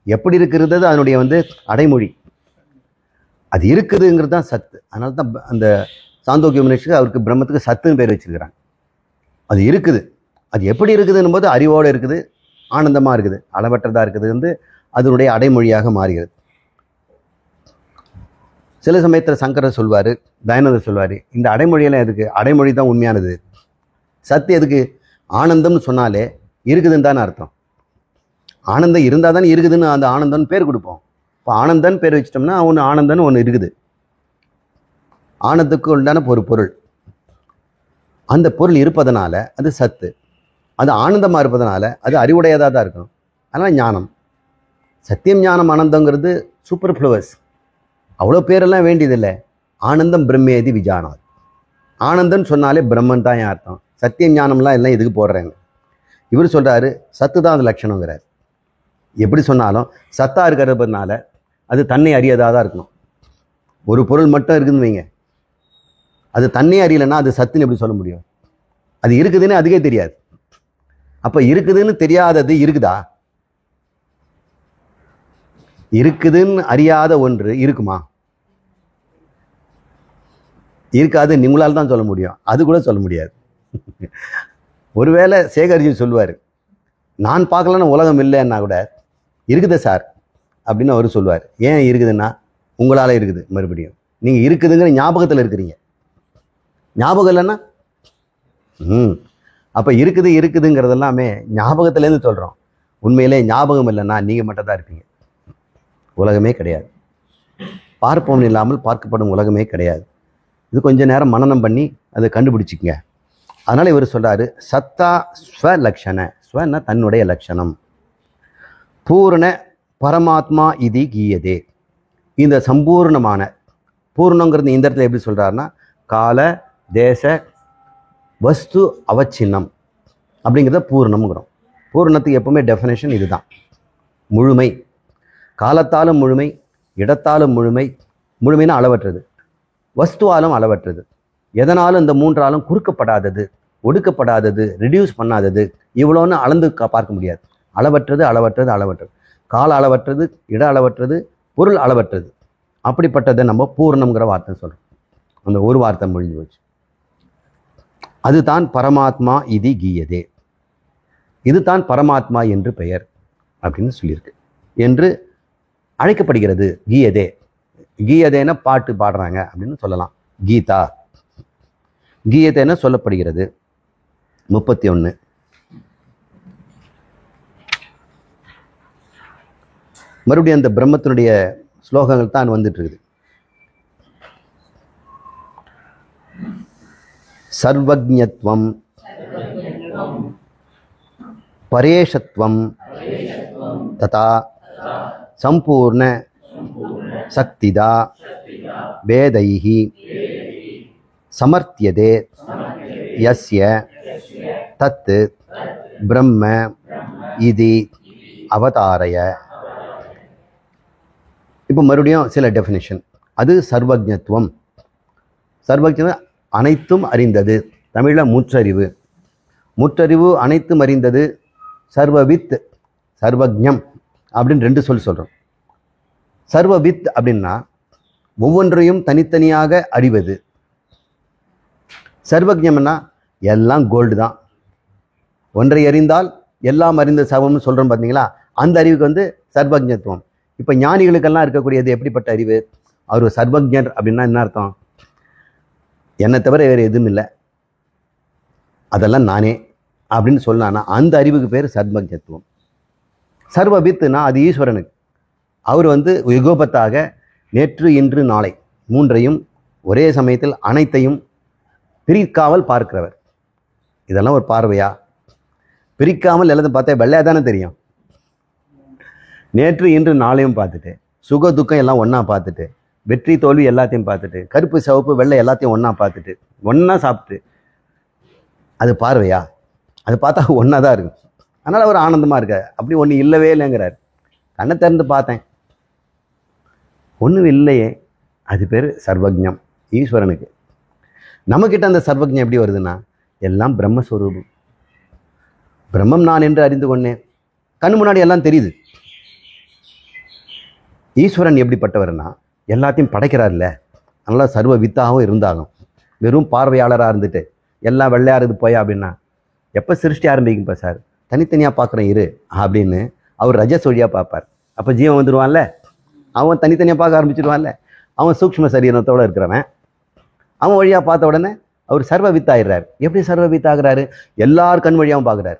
எப்படி இருக்கிறது அதனுடைய அடைமொழி. அது இருக்குதுங்கிறது தான் சத்து. அதனால தான் அந்த சாந்தோக்கிய உபநிஷத்துக்கு அவருக்கு பிரம்மத்துக்கு சத்துன்னு பேர் வச்சிருக்கிறாங்க. அது இருக்குது. அது எப்படி இருக்குதுன்னும் போது அறிவோடு இருக்குது, ஆனந்தமாக இருக்குது, அளவற்றதாக இருக்குது, அதனுடைய அடைமொழியாக மாறுகிறது. சில சமயத்தில் சங்கரர் சொல்வார், தயானந்தர் சொல்வார், இந்த அடைமொழியெல்லாம் எதுக்கு? அடைமொழி தான் உண்மையானது. சத்து எதுக்கு? ஆனந்தம்னு சொன்னாலே இருக்குதுன்னு தானே அர்த்தம். ஆனந்தம் இருந்தால் தானே இருக்குதுன்னு அந்த ஆனந்தம்னு பேர் கொடுப்போம். இப்போ ஆனந்தன் பேர் வச்சிட்டோம்னா ஒன்று ஆனந்தன்னு ஒன்று இருக்குது. ஆனந்தத்துக்கு உண்டான ஒரு பொருள், அந்த பொருள் இருப்பதனால அது சத்து. அது ஆனந்தமாக இருப்பதனால அது அறிவுடையதாக தான் இருக்கணும். அதனால் ஞானம், சத்தியம் ஞானம் ஆனந்தங்கிறது சூப்பர் ஃப்ளவர்ஸ், அவ்வளோ பேரெல்லாம் வேண்டியதில்லை. ஆனந்தம் பிரம்மேதி விஜானாத். ஆனந்தம்னு சொன்னாலே பிரம்மன் தான் என் அர்த்தம். சத்தியம் ஞானம்லாம் எல்லாம் இதுக்கு போடுறாங்க. இவர் சொல்கிறாரு சத்து தான் அது லட்சணங்கிறார். எப்படி சொன்னாலும் சத்தாக இருக்கிறதுனால அது தன்னை அறியதாக தான் இருக்கணும். ஒரு பொருள் மட்டும் இருக்குதுன்னு வைங்க, அது தன்னை அறியலைன்னா அது சத்துன்னு எப்படி சொல்ல முடியும்? அது இருக்குதுன்னு அதுக்கே தெரியாது. அப்போ இருக்குதுன்னு தெரியாதது இருக்குதா? இருக்குதுன்னு அறியாத ஒன்று இருக்குமா? இருக்காது. நீங்களால் தான் சொல்ல முடியும், அது கூட சொல்ல முடியாது. ஒருவேளை சேகர்ஜி சொல்லுவார், நான் பார்க்கலன்னா உலகம் இல்லைன்னா கூட இருக்குது சார் அப்படின்னு அவர் சொல்லுவார். ஏன் இருக்குதுன்னா உங்களால் இருக்குது. மறுபடியும் நீங்கள் இருக்குதுங்கிற ஞாபகத்தில் இருக்கிறீங்க. ஞாபகம் இல்லைன்னா அப்போ இருக்குது இருக்குதுங்கிறதெல்லாமே ஞாபகத்துலேருந்து சொல்கிறோம். உண்மையிலே ஞாபகம் இல்லைன்னா நீங்கள் மட்டும் தான் இருப்பீங்க. உலகமே கிடையாது. பார்ப்போம் இல்லாமல் பார்க்கப்படும் உலகமே கிடையாது. இது கொஞ்சம் நேரம் மனனம் பண்ணி அதை கண்டுபிடிச்சிக்கங்க. அதனால் இவர் சொல்கிறாரு சத்தா ஸ்வலக்ஷண. ஸ்வன்னா தன்னுடைய லட்சணம். பூர்ண பரமாத்மா இது கீயதே. இந்த சம்பூர்ணமான, பூர்ணங்கிறது இந்த இடத்துல எப்படி சொல்கிறாருன்னா கால தேச வஸ்து அவச்சின்னம் அப்படிங்கிறத பூர்ணம்ங்கிறோம். பூர்ணத்துக்கு எப்பவுமே டெஃபினேஷன் இதுதான், முழுமை. காலத்தாலும் முழுமை, இடத்தாலும் முழுமை. முழுமைனா அளவற்றது, வஸ்துவாலும் அளவற்றது, எதனாலும் இந்த மூன்றாலும் குறுக்கப்படாதது, ஒடுக்கப்படாதது, ரிடியூஸ் பண்ணாதது. இவ்வளோன்னு அளந்து பார்க்க முடியாது. அளவற்றது அளவற்றது அளவற்றது. கால அளவற்றது, இட அளவற்றது, பொருள் அளவற்றது. அப்படிப்பட்டதை நம்ம பூர்ணம்ங்கிற வார்த்தை சொல்கிறோம். அந்த ஒரு வார்த்தை முடிஞ்சு போச்சு. அதுதான் பரமாத்மா இது கீயதே. இதுதான் பரமாத்மா என்று பெயர் அப்படின்னு சொல்லியிருக்கு, என்று அழைக்கப்படுகிறது. கீயதே, கீயதேன பாட்டு பாடுறாங்க அப்படின்னு சொல்லலாம். கீதா, கீயதேன சொல்லப்படுகிறது. 31 மறுபடியும் அந்த பிரம்மத்தினுடைய ஸ்லோகங்கள் தான் வந்துட்டு இருக்குது. சர்வஜ்ஞத்வம் பரேஷத்வம் ததா சம்பூர்ண சக்திதா வேதைஹி சமர்த்தியதே யஸ்ய தத் பிரம்ம இதி அவதாரய. இப்போ மறுபடியும் சில டெஃபினிஷன். அது சர்வஜ்ஞத்துவம். சர்வஜ்ஞம் அனைத்தும் அறிந்தது. தமிழில் முற்றறிவு. முற்றறிவு அனைத்தும் அறிந்தது. சர்வவித், சர்வஜ்ஞம் அப்படின்னு ரெண்டு சொல்கிறோம். சர்வவித் அப்படின்னா ஒவ்வொன்றையும் தனித்தனியாக அறிவது. சர்வஜ்ஞம்னா எல்லாம் கோல்டு தான். ஒன்றை அறிந்தால் எல்லாம் அறிந்த சவம்னு சொல்கிறோம் பார்த்தீங்களா, அந்த அறிவுக்கு வந்து சர்வஜ்ஞத்துவம். இப்போ ஞானிகளுக்கெல்லாம் இருக்கக்கூடியது எப்படிப்பட்ட அறிவு? அவர் சர்வஜ்ஞர் அப்படின்னா என்ன அர்த்தம்? என்னை தவிர வேறு எதுவும் இல்லை, அதெல்லாம் நானே அப்படின்னு சொன்னான்னா அந்த அறிவுக்கு பேர் சர்வஜ்ஞத்துவம். சர்வவித்துனா அது ஈஸ்வரனுக்கு. அவர் வந்து யுகோபத்தாக நேற்று இன்று நாளை மூன்றையும் ஒரே சமயத்தில் அனைத்தையும் பிரிக்காமல் பார்க்கிறவர். இதெல்லாம் ஒரு பார்வையா? பிரிக்காமல் எல்லாத்தையும் பார்த்தா வெள்ளையாக தானே தெரியும். நேற்று இன்று நாளையும் பார்த்துட்டு, சுக துக்கம் எல்லாம் ஒன்றா பார்த்துட்டு, வெற்றி தோல்வி எல்லாத்தையும் பார்த்துட்டு, கருப்பு சிவப்பு வெள்ளை எல்லாத்தையும் ஒன்றா பார்த்துட்டு, ஒன்றா சாப்பிட்டு, அது பார்வையா? அது பார்த்தா ஒன்றா தான் இருக்கும். அதனால் அவர் ஆனந்தமாக இருக்கார். அப்படி ஒன்று இல்லவே இல்லைங்கிறார். கண்ணை திறந்து பார்த்தேன், ஒன்றும் இல்லையே. அது பேர் சர்வஜ்ஞம் ஈஸ்வரனுக்கு. நம்மக்கிட்ட அந்த சர்வஜ்ஞம் எப்படி வருதுன்னா, எல்லாம் பிரம்மஸ்வரூபம். பிரம்மம் நான் என்று அறிந்து கொண்டேன். கண்ணு முன்னாடி எல்லாம் தெரியுது. ஈஸ்வரன் எப்படிப்பட்டவர்னா எல்லாத்தையும் படைக்கிறார்ல, அதனால் சர்வ வித்தாகவும் இருந்தாலும் வெறும் பார்வையாளராக இருந்துட்டு எல்லாம் வெள்ளையாக இருக்குது போயா அப்படின்னா எப்போ சிருஷ்டி ஆரம்பிக்கும்பா சார், தனித்தனியாக பார்க்குறேன் இரு அப்படின்னு அவர் ரஜஸ் வழியாக பார்ப்பார். அப்போ ஜீவன் வந்துடுவான்ல, அவன் தனித்தனியாக பார்க்க ஆரம்பிச்சிடுவான்ல. அவன் சூக்ஷ்ம சரீரத்தோடு இருக்கிறவன். அவன் வழியாக பார்த்த உடனே அவர் சர்வ வித்தாயிடுறாரு. எப்படி சர்வ வித்தாகிறாரு? எல்லார் கண் வழியாகவும் பார்க்குறாரு.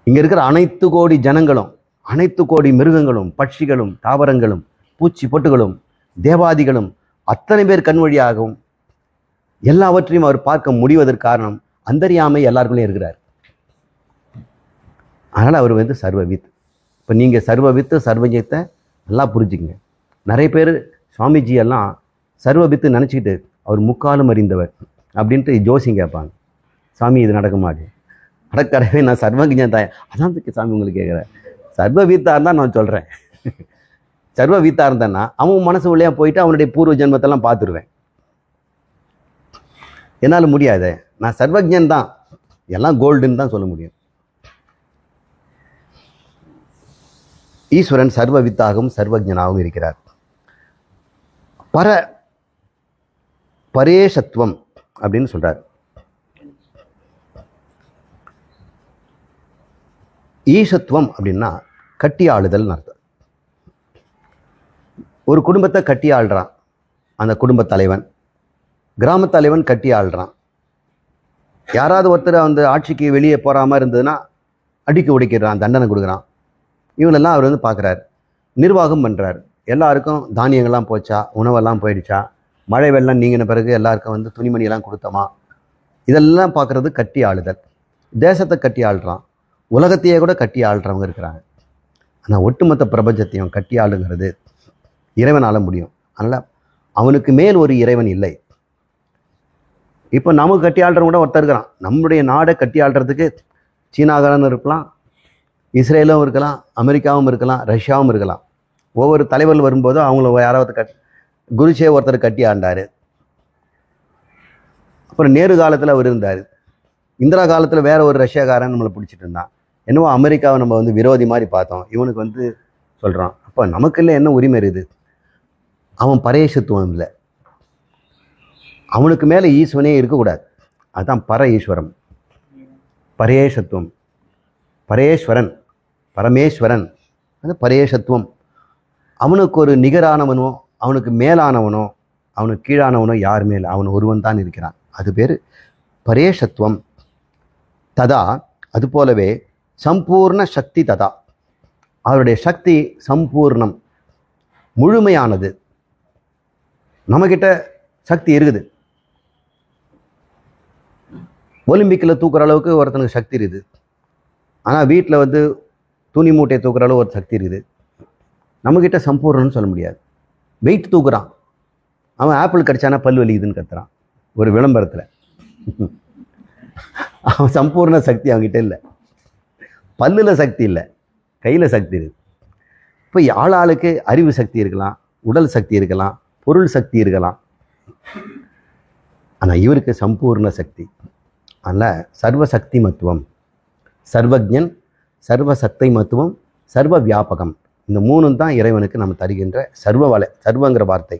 இங்கே இருக்கிற அனைத்து கோடி ஜனங்களும், அனைத்து கோடி மிருகங்களும், பட்சிகளும், தாவரங்களும், பூச்சி பொட்டுகளும், தேவாதிகளும் அத்தனை பேர் கண் வழியாகவும் எல்லாவற்றையும் அவர் பார்க்க முடிவதற்கு காரணம் அந்தரியாமை எல்லாருக்குள்ளேயும் இருக்கிறார். அதனால் அவர் வந்து சர்வவித். இப்போ நீங்கள் சர்வவித்து சர்வஜத்தை நல்லா புரிஞ்சுக்கங்க. நிறைய பேர் சுவாமிஜி எல்லாம் சர்வவித்து நினச்சிக்கிட்டு அவர் முக்காலும் அறிந்தவர் அப்படின்ட்டு ஜோசியம் கேட்பாங்க. சாமி இது நடக்க மாட்டேன், நடக்கறவே நான் சர்வஜன் தாய். அதான் சாமி உங்களுக்கு கேட்குறேன். சர்வவீத்தாக இருந்தால் நான் சொல்கிறேன். சர்வவீத்தாக இருந்தேன்னா அவன் மனசு வழியாக போயிட்டு அவனுடைய பூர்வ ஜென்மத்தெல்லாம் பார்த்துருவேன். என்னால் முடியாது. நான் சர்வஜன் தான், எல்லாம் கோல்டுன்னு தான் சொல்ல முடியும். ஈஸ்வரன் சர்வவித்தாகவும் சர்வஜனாகவும் இருக்கிறார். பரேஷத்துவம் அப்படின்னு சொல்றார். ஈசத்துவம் அப்படின்னா கட்டி ஆளுதல்னு அர்த்தம். ஒரு குடும்பத்தை கட்டி ஆள்றான் அந்த குடும்ப தலைவன், கிராம தலைவன் கட்டி ஆள்றான். யாராவது ஒருத்தர் அந்த ஆட்சிக்கு வெளியே போகாமல் இருந்ததுன்னா அடிக்க உடைக்கிறான், தண்டனை கொடுக்குறான். இவனெல்லாம் அவர் வந்து பார்க்குறாரு, நிர்வாகம் பண்ணுறாரு. எல்லாருக்கும் தானியங்கள்லாம் போச்சா, உணவெல்லாம் போயிடுச்சா, மழை வெள்ளம் நீங்கின பிறகு எல்லாருக்கும் வந்து துணிமணியெல்லாம் கொடுத்தோமா, இதெல்லாம் பார்க்குறது கட்டி ஆளுதல். தேசத்தை கட்டி ஆள்றான், உலகத்தையே கூட கட்டி ஆள்றவங்க இருக்கிறாங்க. ஆனால் ஒட்டுமொத்த பிரபஞ்சத்தையும் கட்டி ஆளுங்கிறது இறைவனால் முடியும். அதனால் அவனுக்கு மேல் ஒரு இறைவன் இல்லை. இப்போ நமக்கு கட்டி ஆள்றவங்க கூட ஒருத்தர் இருக்கிறான். நம்முடைய நாடை கட்டி ஆள்றதுக்கு சீனாக்காரனும் இருக்கலாம், இஸ்ரேலும் இருக்கலாம், அமெரிக்காவும் இருக்கலாம், ரஷ்யாவும் இருக்கலாம். ஒவ்வொரு தலைவர்கள் வரும்போதும் அவங்கள யாராவது குருச்சே ஒருத்தர் கட்டி ஆண்டார். அப்புறம் நேரு காலத்தில் அவர் இருந்தார். இந்திரா காலத்தில் வேற ஒரு ரஷ்யாக்காரன் நம்மளை பிடிச்சிட்டு இருந்தான். என்னவோ அமெரிக்காவை நம்ம வந்து விரோதி மாதிரி பார்த்தோம். இவனுக்கு வந்து சொல்கிறான், அப்போ நமக்கு இல்லை என்ன உரிமை இருக்குது? அவன் பரேஷத்துவம் இல்லை, அவனுக்கு மேலே ஈஸ்வனே இருக்கக்கூடாது. அதுதான் பர ஈஸ்வரம், பரேஷத்துவம். பரேஸ்வரன், பரமேஸ்வரன், அது பரேஷத்துவம். அவனுக்கு ஒரு நிகரானவனோ அவனுக்கு மேலானவனோ அவனுக்கு கீழானவனோ யாருமே இல்லை, அவன் ஒருவன் தான் இருக்கிறான். அது பேர் பரேஷத்துவம். ததா, அது போலவே சம்பூர்ண சக்தி ததா, அவருடைய சக்தி சம்பூர்ணம், முழுமையானது. நம்மக்கிட்ட சக்தி இருக்குது. ஒலிம்பிக்கில் தூக்குற அளவுக்கு ஒருத்தனுக்கு சக்தி இருக்குது. ஆனால் வீட்டில் வந்து துணி மூட்டையை தூக்குற அளவு ஒரு சக்தி இருக்குது. நம்மக்கிட்ட சம்பூர்ணம்னு சொல்ல முடியாது. வெயிட் தூக்குறான், அவன் ஆப்பிள் கடிச்சானா பல் வலிக்குதுன்னு கத்துறான் ஒரு விளம்பரத்தில். அவன் சம்பூர்ண சக்தி அவங்ககிட்ட இல்லை. பல்லில் சக்தி இல்லை, கையில் சக்தி இருக்குது. இப்போ ஆளாளுக்கு அறிவு சக்தி இருக்கலாம், உடல் சக்தி இருக்கலாம், பொருள் சக்தி இருக்கலாம். ஆனால் இவருக்கு சம்பூர்ண சக்தி. அதனால் சர்வசக்தி மத்துவம், சர்வஜன், சர்வசக்தி மத்துவம், சர்வ வியாபகம், இந்த மூணும் தான் இறைவனுக்கு நம்ம தருகின்ற சர்வங்கிற வார்த்தை.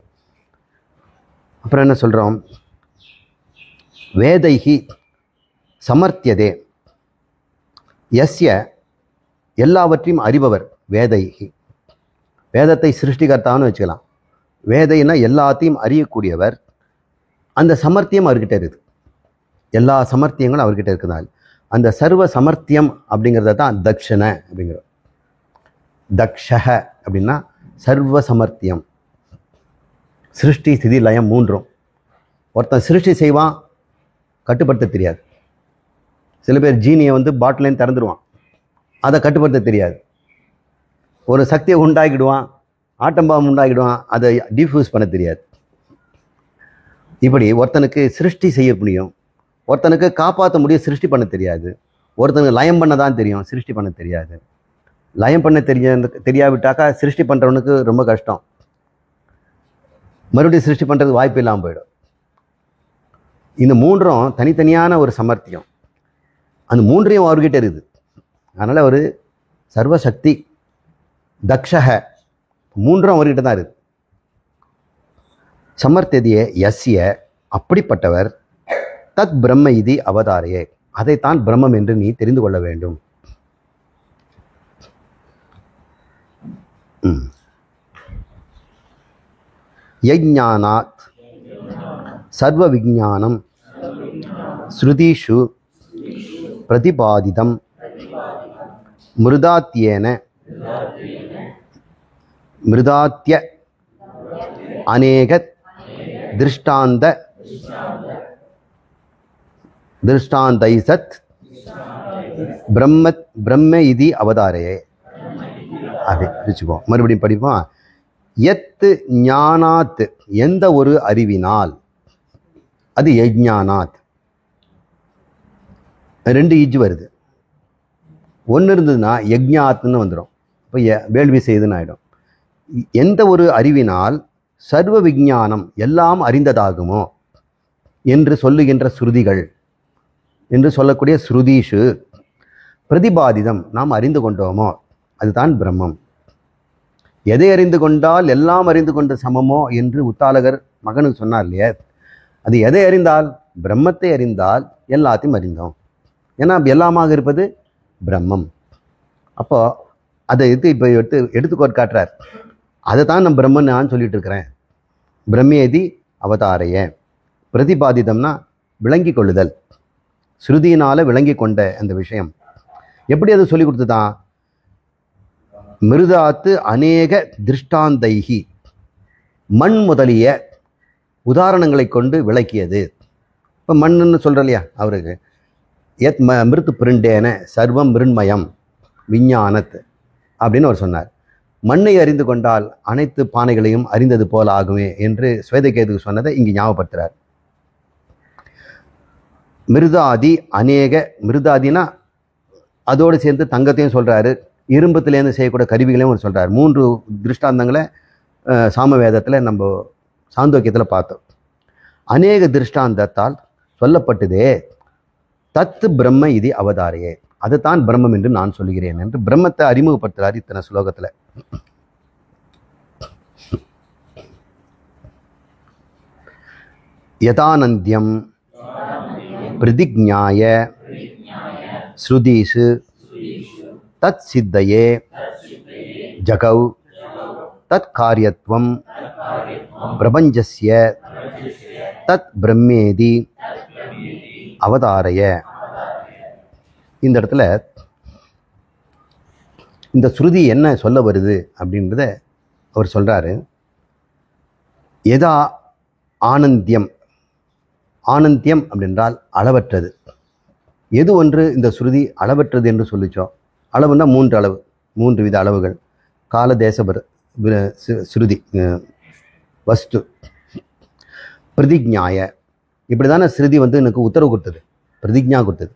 அப்புறம் என்ன சொல்கிறோம்? வேதைஹி சமர்த்தியதே யஸ்ய, எல்லாவற்றையும் அறிபவர். வேதைஹி, வேதத்தை சிருஷ்டிகர்த்தான்னு வச்சுக்கலாம். வேதைன்னா எல்லாத்தையும் அறியக்கூடியவர். அந்த சமர்த்தியம் அவர்கிட்ட இருக்குது. எல்லா சமர்த்தியங்களும் அவர்கிட்ட இருக்கிறதால் அந்த சர்வ சமர்த்தியம் அப்படிங்கிறத தான் தக்ஷண அப்படிங்கிறோம். தக்ஷக அப்படின்னா சர்வ சமர்த்தியம். சிருஷ்டி ஸ்திதி லயம் மூன்றும். ஒருத்தன் சிருஷ்டி செய்வான், கட்டுப்படுத்த தெரியாது. சில பேர் ஜீனியை வந்து பாட்டிலேருந்து திறந்துடுவான், அதை கட்டுப்படுத்த தெரியாது. ஒரு சக்தியை உண்டாக்கிடுவான், ஆட்டம்பாம் உண்டாக்கிடுவான், அதை டிஃப்யூஸ் பண்ண தெரியாது. இப்படி ஒருத்தனுக்கு சிருஷ்டி செய்ய முடியும், ஒருத்தனுக்கு காப்பாற்ற முடியும், சிருஷ்டி பண்ண தெரியாது. ஒருத்தனுக்கு லயம் பண்ண தான் தெரியும், சிருஷ்டி பண்ண தெரியாது. லயம் பண்ண தெரியாவிட்டாக்கா சிருஷ்டி பண்ணுறவனுக்கு ரொம்ப கஷ்டம். மறுபடியும் சிருஷ்டி பண்ணுறதுக்கு வாய்ப்பு இல்லாமல் போயிடும். இந்த மூன்றும் தனித்தனியான ஒரு சமர்த்தியம். அந்த மூன்றையும் அவர்கிட்ட இருக்குது. அதனால் ஒரு சர்வசக்தி தக்ஷக, மூன்றும் அவர்கிட்ட தான் இருக்குது. சமர்த்தியதிய யஸ்ய, அப்படிப்பட்டவர். தத் பிரம்ம இதி அவதாரையே, அதைத்தான் பிரம்மம் என்று நீ தெரிந்து கொள்ள வேண்டும். யஜ்ஞானாத் சர்வ விஞ்ஞானம் ஸ்ருதிஷு பிரதிபாதிதம் மிருதாத்யேன மிருதாத்ய அநேக திருஷ்டாந்தைசத் பிரம்ம இதி அவதாரையே. அப்படி பிரிச்சுக்கோ. மறுபடியும் படிப்போம். எத்து ஞானாத் எந்த ஒரு அறிவினால், அது யஜ்ஞானாத். ரெண்டு இஜ் வருது. ஒன்று இருந்ததுன்னா யஜ்ஞாத்னு வந்துடும். இப்போ வேள்வி செய்துன்னு ஆகிடும். எந்த ஒரு அறிவினால் சர்வ விஞ்ஞானம் எல்லாம் அறிந்ததாகுமோ என்று சொல்லுகின்ற ஸ்ருதிகள் என்று சொல்லக்கூடிய ஸ்ருதிஷு பிரதிபாதிதம் நாம் அறிந்து கொண்டோமோ அதுதான் பிரம்மம். எதை அறிந்து கொண்டால் எல்லாம் அறிந்து கொண்ட சமமோ என்று உத்தாலகர் மகனுக்கு சொன்னார் இல்லையா? அது எதை அறிந்தால், பிரம்மத்தை அறிந்தால் எல்லாத்தையும் அறிந்தோம். ஏன்னா எல்லாமாக இருப்பது பிரம்மம். அப்போ அதை இப்போ எடுத்துக்கோட் காட்டுறார். அதை தான் நான் பிரம்மன் நான் சொல்லிட்டு இருக்கிறேன். பிரம்மேதி அவதாரைய. பிரதிபாதிதம்னா விளங்கி கொள்ளுதல், ஸ்ருதியினால விளங்கி கொண்ட அந்த விஷயம். எப்படி அது சொல்லி கொடுத்துதான்? மிருதாத்து அநேக திருஷ்டாந்தைகி, மண் முதலிய உதாரணங்களை கொண்டு விளக்கியது. இப்போ மண்ணுன்னு சொல்கிற இல்லையா அவருக்கு, எத் மிருத்து பிருண்டேன சர்வம் மிருண்மயம் விஞ்ஞானத் அப்படின்னு அவர் சொன்னார். மண்ணை அறிந்து கொண்டால் அனைத்து பானைகளையும் அறிந்தது போல ஆகுமே என்று ஸ்வேதகேதுக்கு சொன்னதை இங்கு ஞாபகப்படுத்துகிறார். மிருதாதி அநேக, மிருதாதினா அதோடு சேர்ந்து தங்கத்தையும் சொல்கிறாரு, இரும்புத்திலேருந்து செய்யக்கூடிய கருவிகளையும் அவர் சொல்கிறார். 3 திருஷ்டாந்தங்களை சாமவேதத்தில் நம்ம சாந்தோக்கியத்தில் பார்த்தோம். அநேக திருஷ்டாந்தத்தால் சொல்லப்பட்டதே தத்து பிரம்ம இது அவதாரையே, அதுதான் பிரம்மம் என்று நான் சொல்கிறேன் என்று பிரம்மத்தை அறிமுகப்படுத்துகிறார் இத்தனை ஸ்லோகத்தில். யதானந்தியம் பிரதிஜ்ஞாய ஸ்ருதிஷு தத் சித்தையே ஜகௌ தத் காரியத்வம் பிரபஞ்சஸ்ய தத் பிரம்மேதி அவதாரைய. இந்த இடத்துல இந்த ஸ்ருதி என்ன சொல்ல வருது அப்படின்றத அவர் சொல்கிறாரு. எதா ஆனந்தியம், ஆனந்தியம் அப்படின்றால் அளவற்றது. எது ஒன்று இந்த ஸ்ருதி அளவற்றது என்று சொல்லிச்சோ, அளவுன்னா 3 அளவு, 3 வித அளவுகள். கால தேச ஸ்ருதி வஸ்து பிரதிஜ்ஞாய. இப்படி தானே ஸ்ருதி எனக்கு உத்தரவு கொடுத்தது, பிரதிஜ்ஞா கொடுத்தது.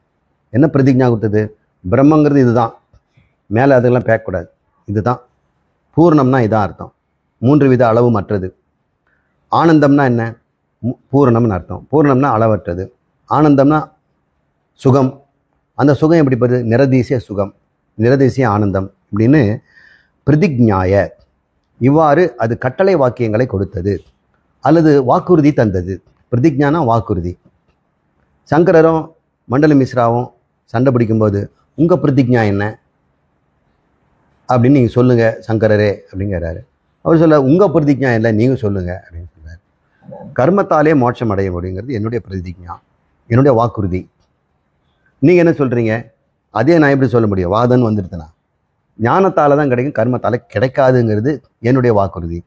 என்ன பிரதிஜ்ஞா கொடுத்தது? பிரம்மங்கிறது இதுதான், மேலே அதெல்லாம் பேக்கக்கூடாது, இதுதான் பூர்ணம்னா இதான் அர்த்தம். 3 வித அளவு மற்றது. ஆனந்தம்னா என்ன? பூரணம்னு அர்த்தம். பூர்ணம்னா அளவற்றது. ஆனந்தம்னா சுகம். அந்த சுகம் எப்படி போகுது? நிரதீசிய சுகம், நிரதீசிய ஆனந்தம் அப்படின்னு பிரதிஜ்ஞாய. இவ்வாறு அது கட்டளை வாக்கியங்களை கொடுத்தது அல்லது வாக்குறுதி தந்தது. பிரதிஜ்ஞானா வாக்குறுதி. சங்கரரும் மண்டல மிஸ்ராவும் சண்டை பிடிக்கும்போது உங்கள் பிரதிஜ்ஞா என்ன அப்படின்னு நீங்கள் சொல்லுங்கள் சங்கரரே அப்படிங்கிறாரு. அவர் சொல்ல, உங்கள் பிரதிஜ்ஞா இல்லை, நீங்கள் சொல்லுங்கள் அப்படின்னு சொல்கிறார். கர்மத்தாலே மோட்சம் அடைய முடியுங்கிறது என்னுடைய பிரதிஜ்ஞா, என்னுடைய வாக்குறுதி. நீங்கள் என்ன சொல்கிறீங்க? அதே நான் எப்படி சொல்ல முடியும்? வாதன்னு வந்துடுதுன்னா ஞானத்தால் தான் கிடைக்கும், கர்மத்தால் கிடைக்காதுங்கிறது என்னுடைய வாக்குறுதி,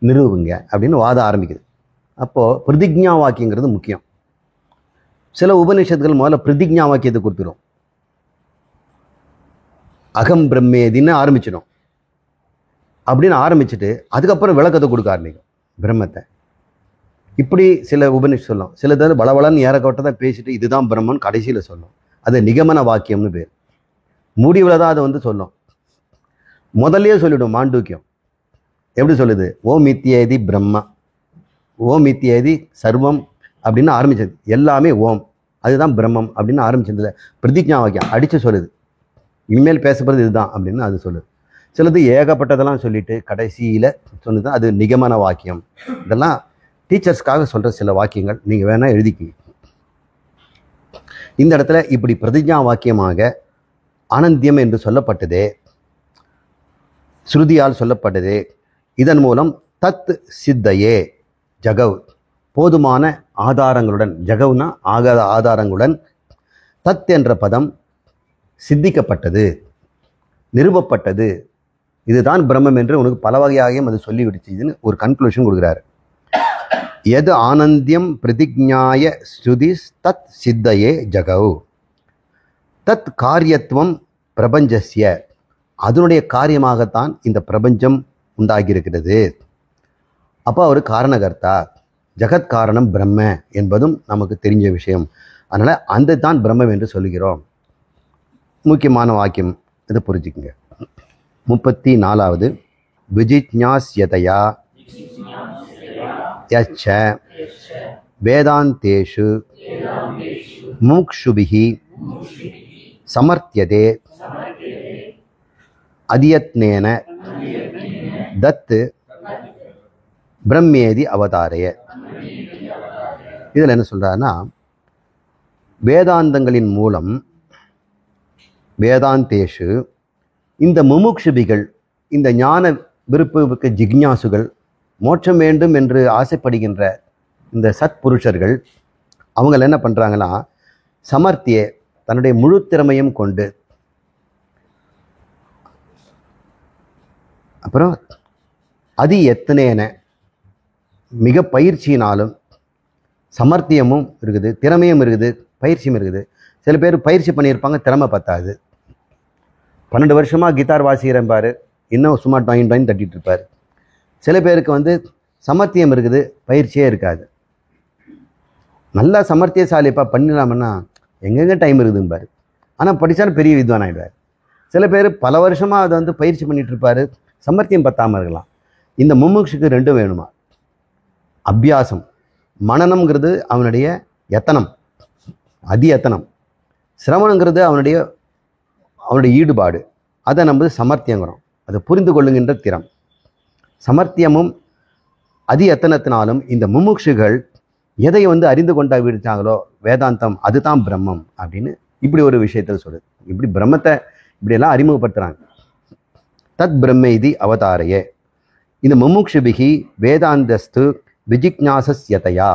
நிறுவுங்க அப்படின்னு வாதம் ஆரம்பிக்குது. அப்போது பிரதிஜ்ஞா வாக்கியங்கிறது முக்கியம். சில உபநிஷத்துகள் முதல்ல பிரதிஜ்ஞா வாக்கியத்தை கொடுத்துரும். அகம் பிரம்மேதின்னு ஆரம்பிச்சிடும். அப்படின்னு ஆரம்பிச்சுட்டு அதுக்கப்புறம் விளக்கத்தை கொடுக்க ஆரம்பிக்கும் பிரம்மத்தை. இப்படி சில உபநிஷம் சொல்லும். சிலது பலவளன்னு ஏறக்கோட்டை தான் பேசிட்டு இதுதான் பிரம்மன் கடைசியில் சொல்லும். அது நிகமன வாக்கியம்னு பேர். முடிவில் தான் அதை சொல்லும். முதல்லையே சொல்லிவிடும் மாண்டூக்கியம். எப்படி சொல்லுது? ஓம் மித்யேதி பிரம்மா, ஓம் மித்யேதி சர்வம் அப்படின்னு ஆரம்பிச்சது. எல்லாமே ஓம், அதுதான் பிரம்மம் அப்படின்னு ஆரம்பிச்சதுல பிரதிஜ்ஞா வாக்கியம் அடித்து சொல்லுது. இனிமேல் பேசப்படுறது இதுதான் அப்படின்னு அது சொல்லுது. சிலது ஏகப்பட்டதெல்லாம் சொல்லிட்டு கடைசியில் சொன்னது அது நிகமன வாக்கியம். இதெல்லாம் டீச்சர்ஸ்க்காக சொல்கிற சில வாக்கியங்கள், நீங்கள் வேணால் எழுதிக்கிங்க. இந்த இடத்துல இப்படி பிரதிஜ்ஞா வாக்கியமாக ஆனந்தியம் என்று சொல்லப்பட்டதே, ஸ்ருதியால் சொல்லப்பட்டதே, இதன் மூலம் தத் சித்தையே ஜகவ், போதுமான ஆதாரங்களுடன், ஜகவ்னா ஆதாரங்களுடன், தத் என்ற பதம் சித்திக்கப்பட்டது, நிறுவப்பட்டது, இதுதான் பிரம்மம் என்று உனக்கு பல வகையாகவும் அது சொல்லிவிடுச்சுன்னு ஒரு கன்க்ளூஷன் கொடுக்குறாரு. எது ஆனந்தியம் பிரதிஜ்ஞாய ஸ்ருதி தத் சித்தையே ஜகவ், தத் காரியத்துவம் பிரபஞ்சஸ்ய, அதனுடைய காரியமாகத்தான் இந்த பிரபஞ்சம் உண்டாகியிருக்கிறது. அப்போ அவர் காரணகர்த்தா, ஜகத் காரணம் பிரம்ம என்பதும் நமக்கு தெரிஞ்ச விஷயம். அதனால அந்த தான் பிரம்மம் என்று சொல்லுகிறோம். முக்கியமான வாக்கியம், இதை புரிஞ்சுக்குங்க. 34வது விஜிஜ்ஞாஸ்யதயா யச்ச வேதாந்தேஷு முமுக்ஷுபிஹி சமர்த்தியதே அதியத்னேன தத் பிரம்மேதி அவதாரய. இதில் என்ன சொல்றாருன்னா, வேதாந்தங்களின் மூலம், வேதாந்தேஷு, இந்த முமுக்ஷுபிகள், இந்த ஞான விருப்ப ஜிக்ஞாசுகள், மோட்சம் வேண்டும் என்று ஆசைப்படுகின்ற இந்த சத்புருஷர்கள், அவங்க என்ன பண்ணுறாங்கன்னா, சமர்த்திய, தன்னுடைய முழு திறமையும் கொண்டு, அப்புறம் அதி எத்தனேன, மிக பயிற்சியினாலும், சமர்த்தியமும் இருக்குது, திறமையும் இருக்குது, பயிற்சியும் இருக்குது. சில பேர் பயிற்சி பண்ணியிருப்பாங்க, திறமை பத்தாது. 12 வருஷமாக கிட்டார் வாசிக்கிறேன் பாரு, இன்னும் சும்மா டாயின் டாயின் தட்டிட்டு இருப்பார். சில பேருக்கு சமர்த்தியம் இருக்குது, பயிற்சியே இருக்காது. நல்லா சமர்த்தியசாலிப்பா பண்ணிடலாமன்னா எங்கெங்கே டைம் இருக்குதுன்னு பாரு, ஆனால் படித்தாலும் பெரிய வித்வான் ஆகிடுவார். சில பேர் பல வருஷமாக அதை பயிற்சி பண்ணிட்டு இருப்பார், சமர்த்தியம் பத்தாமல் இருக்கலாம். இந்த முமுட்சுக்கு ரெண்டும் வேணுமா? அபியாசம், மனனம்ங்கிறது அவனுடைய யத்தனம், அதி யத்தனம். சிரவணங்கிறது அவனுடைய ஈடுபாடு, அதை நம்ம சமர்த்தியங்கிறோம். அதை புரிந்து கொள்ளுகின்ற திறம். சமர்த்தியமும் அதி யத்தனத்தினாலும் இந்த முமுட்சுகள் எதை அறிந்து கொண்டா விடுத்தாங்களோ வேதாந்தம், அதுதான் பிரம்மம் அப்படின்னு இப்படி ஒரு விஷயத்தில் சொல்லுது. இப்படி பிரம்மத்தை இப்படியெல்லாம் அறிமுகப்படுத்துகிறாங்க. தத் பிரம்மைதி அவதாரையே. இந்த முமுக்ஷுபிகி வேதாந்தஸ்து விஜிக்ஞாசஸ்யதையா,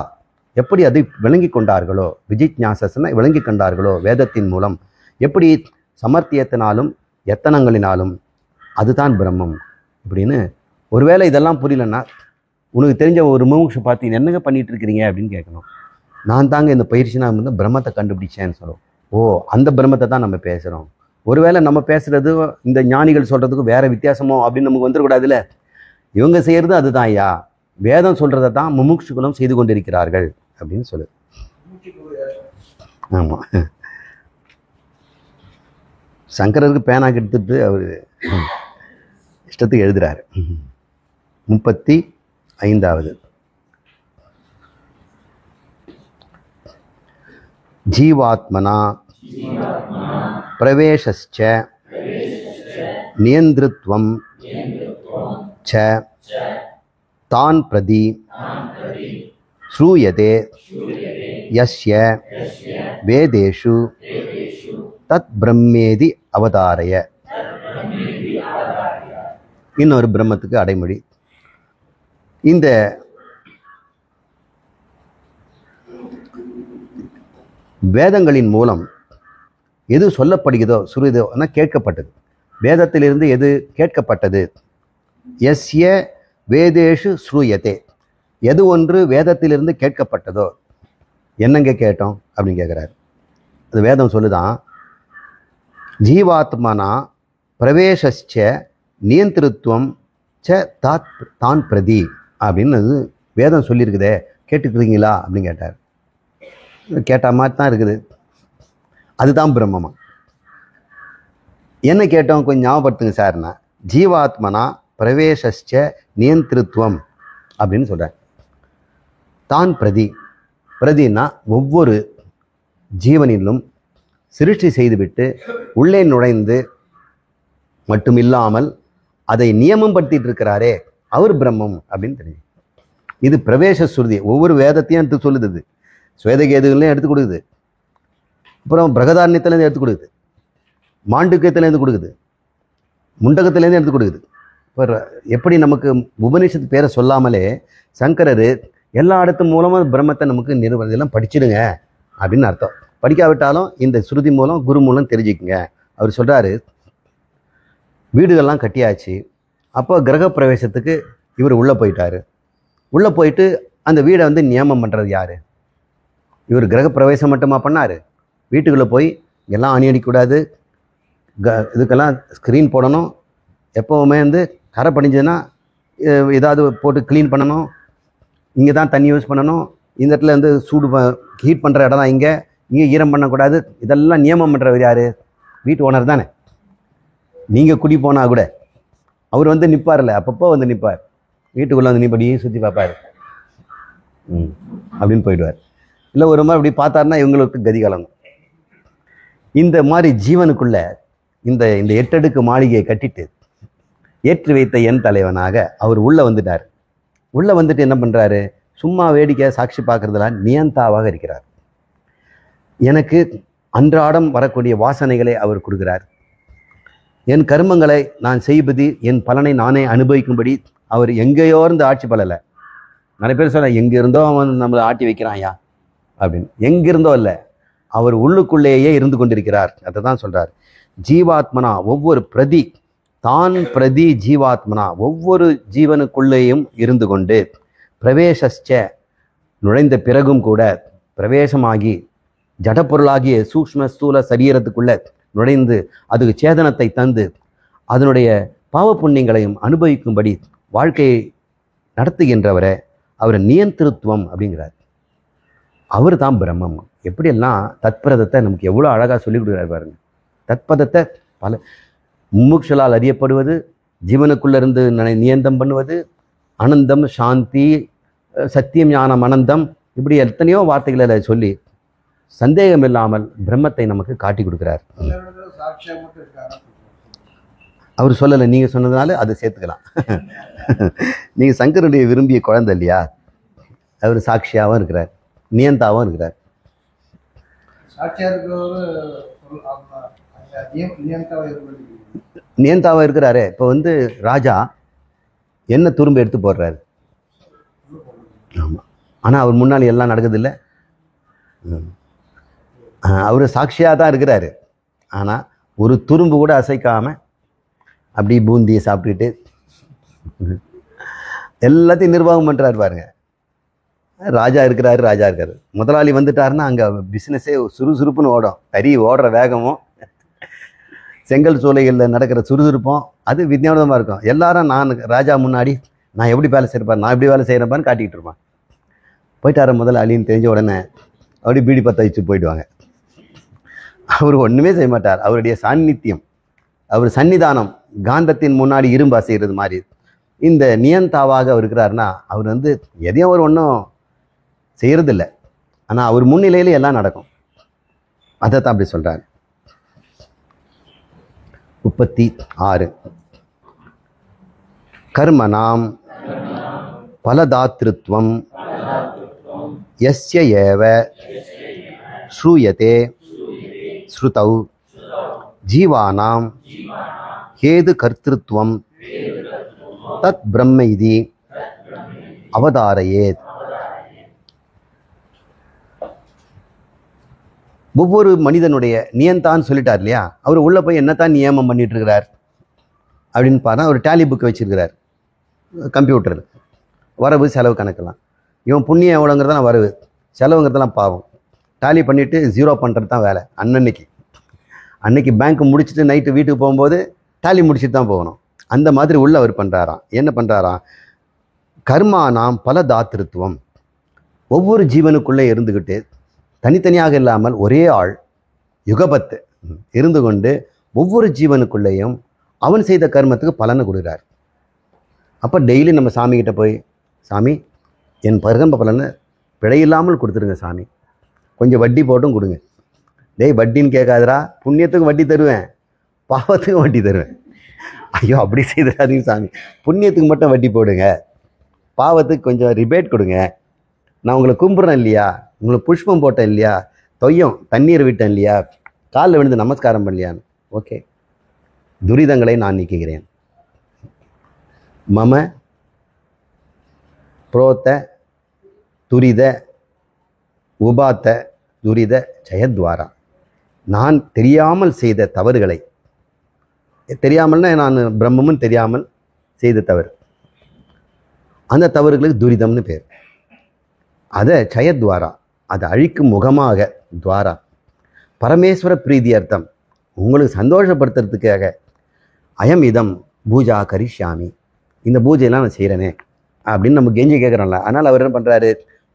எப்படி அதை விளங்கி கொண்டார்களோ, விஜிக்ஞாசஸ்னா விளங்கி கொண்டார்களோ வேதத்தின் மூலம், எப்படி சமர்த்தியத்தினாலும் எத்தனங்களினாலும், அதுதான் பிரம்மம் இப்படின்னு. ஒருவேளை இதெல்லாம் புரியலன்னா, உனக்கு தெரிஞ்ச ஒரு முமுக்ஷு பார்த்து என்னங்க பண்ணிட்டு இருக்கிறீங்க அப்படின்னு கேட்கணும். நான் தாங்க இந்த பயிற்சி நான் பிரம்மத்தை கண்டுபிடிச்சேன்னு சொல்லுவோம். ஓ, அந்த பிரம்மத்தை தான் நம்ம பேசுகிறோம். ஒருவேளை நம்ம பேசுறது இந்த ஞானிகள் சொல்றதுக்கு வேற வித்தியாசமோ அப்படின்னு நமக்கு வந்துடக்கூடாதுல்ல. இவங்க செய்யறது அதுதான் ஐயா, வேதம் சொல்றதை தான் முமுட்சுகளும் செய்து கொண்டிருக்கிறார்கள் அப்படின்னு சொல்லு. ஆமா, சங்கரருக்கு பேனாக்கு எடுத்துட்டு அவர் இஷ்டத்துக்கு எழுதுறாரு. 35வது ஜீவாத்மனா பிரவேசஸ்ச நியந்திரத்வம் ச தான் பிரதி ஸ்ரூயதே யஸ்ய வேதேஷு தத் பிரம்மேதி அவதாரய. இன்னொரு பிரம்மத்துக்கு அடைமொழி. இந்த வேதங்களின் மூலம் எது சொல்லப்படுகிறதோ சுருதோ கேட்கப்பட்டது. வேதத்திலிருந்து எது கேட்கப்பட்டது? யஸ்ய வேதேஷு ஸ்ரூயதே, எது ஒன்று வேதத்திலிருந்து கேட்கப்பட்டதோ. என்னங்க கேட்டோம் அப்படின்னு கேட்குறாரு. அது வேதம் சொல்லுதான், ஜீவாத்மனா பிரவேசஸ்ச நியந்திரத்துவம் ச தான் பிரதி அப்படின்னு வேதம் சொல்லியிருக்குதே, கேட்டுக்கிறீங்களா அப்படின்னு கேட்டார். கேட்ட மாதிரி தான் இருக்குது, அதுதான் பிரம்மமா. என்ன கேட்டோம் கொஞ்சம் ஞாபகப்படுத்துங்க சார்னா, ஜீவாத்மனா பிரவேசஸ்ச நியந்திரத்துவம் அப்படின்னு சொல்கிறார். தான் பிரதி, பிரதின்னா ஒவ்வொரு ஜீவனிலும் சிருஷ்டி செய்துவிட்டு உள்ளே நுழைந்து மட்டுமில்லாமல் அதை நியமம் படுத்திட்டு இருக்கிறாரே, அவர் பிரம்மம் அப்படின்னு தெரியும். இது பிரவேச சுருதி, ஒவ்வொரு வேதத்தையும் எடுத்து சொல்லுது. ஸ்வேதகேதுகளையும் எடுத்து கொடுக்குது, அப்புறம் பிரகதாரண்யத்துலேருந்து எடுத்து கொடுக்குது, மாண்டுக்கியத்துலேருந்து கொடுக்குது, முண்டகத்துலேருந்து எடுத்து கொடுக்குது. இப்போ எப்படி நமக்கு உபநிஷத்து பேரை சொல்லாமலே சங்கரர் எல்லா இடத்து மூலமாக பிரம்மத்தை நமக்கு இதெல்லாம் படிச்சிடுங்க அப்படின்னு அர்த்தம். படிக்காவிட்டாலும் இந்த ஸ்ருதி மூலம் குரு மூலம் தெரிஞ்சுக்குங்க. அவர் சொல்கிறாரு, வீடுகள்லாம் கட்டியாச்சு. அப்போ கிரக பிரவேசத்துக்கு இவர் உள்ளே போயிட்டார். உள்ளே போயிட்டு அந்த வீடை வந்து நியமம் பண்ணுறது யார்? இவர் கிரக பிரவேசம் மட்டுமா பண்ணார்? வீட்டுக்குள்ளே போய் எல்லாம் அணி அடிக்கூடாது, இதுக்கெல்லாம் ஸ்க்ரீன் போடணும், எப்போவுமே வந்து கரை படிஞ்சதுன்னா ஏதாவது போட்டு க்ளீன் பண்ணணும், இங்கே தான் தண்ணி யூஸ் பண்ணணும், இந்த இடத்துல வந்து சூடு ஹீட் பண்ணுற இடம் தான் இங்கே ஈரம் பண்ணக்கூடாது, இதெல்லாம் நியமம் பண்ணுறவர் யார்? வீட்டு ஓனர் தானே. நீங்கள் குடி போனால் கூட அவர் வந்து நிற்பார்ல, அப்பப்போ வந்து நிற்பார், வீட்டுக்குள்ளே வந்து நிற்படியே சுற்றி பார்ப்பார், அப்படின்னு போயிடுவார். இல்லை ஒரு மாதிரி இப்படி பார்த்தாருன்னா இவங்களுக்கு கதி கலங்கும். இந்த மாதிரி ஜீவனுக்குள்ள இந்த இந்த 8 அடுக்கு மாளிகையை கட்டிட்டு ஏற்றி வைத்த என் தலைவனாக அவர் உள்ளே வந்துட்டார். உள்ளே வந்துட்டு என்ன பண்ணுறாரு? சும்மா வேடிக்கை சாட்சி பார்க்குறதுலாம் நியந்தாவாக இருக்கிறார். எனக்கு அன்றாடம் வரக்கூடிய வாசனைகளை அவர் கொடுக்குறார். என் கர்மங்களை நான் செய்வது, என் பலனை நானே அனுபவிக்கும்படி அவர் எங்கேயோ இருந்து ஆட்சி பலலை. நிறைய பேர் சொல்ல, எங்கிருந்தோ அவன் நம்மளை ஆட்டி வைக்கிறான்யா அப்படின்னு. எங்கிருந்தோ இல்லை, அவர் உள்ளுக்குள்ளேயே இருந்து கொண்டிருக்கிறார். அதை தான் சொல்கிறார். ஜீவாத்மனா, ஒவ்வொரு பிரதி ஜீவாத்மனா, ஒவ்வொரு ஜீவனுக்குள்ளேயும் இருந்து கொண்டு, பிரவேசச்ச, நுழைந்த பிறகும் கூட, பிரவேசமாகி ஜடப்பொருளாகிய சூக்ஷ்ம ஸ்தூல சரீரத்துக்குள்ள நுழைந்து அதுக்கு சேதனத்தை தந்து அதனுடைய பாவ புண்ணியங்களையும் அனுபவிக்கும்படி வாழ்க்கையை நடத்துகின்றவரை அவர் நியந்திருத்துவம் அப்படிங்கிறார். அவர் தான் பிரம்மம். எப்படியெல்லாம் தத்பதத்தை நமக்கு எவ்வளோ அழகாக சொல்லிக் கொடுக்குறாரு பாருங்க. தத்பதத்தை பல முமுட்சலால் அறியப்படுவது, ஜீவனுக்குள்ளேருந்து நியந்தம் பண்ணுவது, அனந்தம், சாந்தி, சத்தியம், ஞானம், அனந்தம், இப்படி எத்தனையோ வார்த்தைகளை சொல்லி சந்தேகம் இல்லாமல் பிரம்மத்தை நமக்கு காட்டி கொடுக்குறார். அவர் சொல்லலை, நீங்கள் சொன்னதுனால அதை சேர்த்துக்கலாம். நீங்கள் சங்கருடைய விரும்பிய குழந்தை இல்லையா? அவர் சாட்சியாகவும் இருக்கிறார், நியந்தாவும் இருக்கிறார். நியந்தாவாக இருக்கிறாரு. இப்போ வந்து ராஜா என்ன துரும்பு எடுத்து போடுறாரு. ஆமாம், ஆனால் அவர் முன்னாடி எல்லாம் நடக்குதில்லை. அவர் சாட்சியாக தான் இருக்கிறாரு. ஆனால் ஒரு துரும்பு கூட அசைக்காமல் அப்படி பூந்தியை சாப்பிட்டுக்கிட்டு எல்லாத்தையும் நிர்வாகம் பண்ணுறாரு பாருங்க. ராஜா இருக்காரு. முதலாளி வந்துட்டாருன்னா அங்கே பிஸ்னஸே சுறுசுறுப்புன்னு ஓடும். கறி ஓடுற வேகமும் செங்கல் சூளைகளில் நடக்கிற சுறுசுறுப்பும் அது வித்தியாசமாக இருக்கும். எல்லாரும் ராஜா முன்னாடி நான் எப்படி வேலை செய்கிறப்பார், நான் எப்படி வேலை செய்கிறப்பான்னு காட்டிக்கிட்டு இருப்பான். போயிட்டார முதலாளின்னு தெரிஞ்ச உடனே அப்படி பீடி பற்ற வச்சு போயிடுவாங்க. அவர் ஒன்றுமே செய்ய மாட்டார். அவருடைய சாநித்தியம், அவர் சன்னிதானம் காந்தத்தின் முன்னாடி இரும்பு அசைகிறது மாதிரி இந்த நியந்தாவாக அவர் இருக்கிறாருன்னா அவர் வந்து எதையும் அவர் ஒன்றும் செய்கிறதில்லை. ஆனால் அவர் முன்னிலையில் எல்லாம் நடக்கும். அதை தான் அப்படி சொல்கிறார். 36 கர்மணாம் பலதாத்ருத்வம் யஸ்ய ஏவ ஸ்ரூயதே ஸ்ருதௌ ஜீவானாம் ஹேது கர்த்திருத்வம் தத் பிரம்ம இதி அவதாரயேத். ஒவ்வொரு மனிதனுடைய நியந்தான்னு சொல்லிட்டார் இல்லையா? அவர் உள்ளே போய் என்னத்தான் நியமம் பண்ணிட்டு இருக்கிறார் அப்படின்னு பார்த்தா ஒரு டேலி புக் வச்சிருக்கிறார். கம்ப்யூட்டரில் வரவு செலவு கணக்கெல்லாம் இவன் புண்ணியம் எவ்வளோங்கிறதெல்லாம் வரவு, செலவுங்கிறதெல்லாம் பாவம். டேலி பண்ணிவிட்டு ஜீரோ பண்ணுறது தான் வேலை. அன்னைக்கு பேங்க் முடிச்சுட்டு நைட்டு வீட்டுக்கு போகும்போது டேலி முடிச்சுட்டு தான் போகணும். அந்த மாதிரி உள்ள அவர் பண்ணுறாராம். என்ன பண்ணுறாராம்? கர்மானாம் பல தாத்திருத்துவம், ஒவ்வொரு ஜீவனுக்குள்ளே இருந்துக்கிட்டு தனித்தனியாக இல்லாமல் ஒரே ஆள் யுகபத்து இருந்து கொண்டு ஒவ்வொரு ஜீவனுக்குள்ளேயும் அவன் செய்த கர்மத்துக்கு பலனை கொடுக்குறார். அப்போ டெய்லி நம்ம சாமிக்கிட்ட போய், சாமி என் கர்ம பலனை பிழையில்லாமல் கொடுத்துருங்க சாமி, கொஞ்சம் வட்டி போட்டும் கொடுங்க. டேய் வட்டின்னு கேட்காதரா, புண்ணியத்துக்கு வட்டி தருவேன், பாவத்துக்கும் வட்டி தருவேன். ஐயோ அப்படி செய்தாதீங்க சாமி, புண்ணியத்துக்கு மட்டும் வட்டி போடுங்க, பாவத்துக்கு கொஞ்சம் ரிபேட் கொடுங்க. நான் உங்களை கும்பிட்றேன் இல்லையா, உங்களுக்கு புஷ்பம் போட்டேன் இல்லையா, தொய்யம் தண்ணீர் விட்டேன் இல்லையா, காலில் விழுந்து நமஸ்காரம் பண்ணலையான்னு, ஓகே துரிதங்களை நான் நீக்குகிறேன். மம புரோத்த துரித உபாத்த துரித ஜெயத்வாரா. நான் தெரியாமல் செய்த தவறுகளை, தெரியாமல்னா நான் பிரம்மமும் தெரியாமல் செய்த தவறு, அந்த தவறுகளுக்கு துரிதம்னு பேர். அதை ஜெயத்வாரா, அதை அழிக்கும் முகமாக துவாரா. பரமேஸ்வர பிரீதி அர்த்தம், உங்களுக்கு சந்தோஷப்படுத்துறதுக்காக அயம் இதம் பூஜா கரிஷ்யாமி, இந்த பூஜையெல்லாம் நான் செய்கிறேனே அப்படின்னு நம்ம கெஞ்சி கேட்குறோம்ல. அதனால் அவர் என்ன பண்ணுறாரு,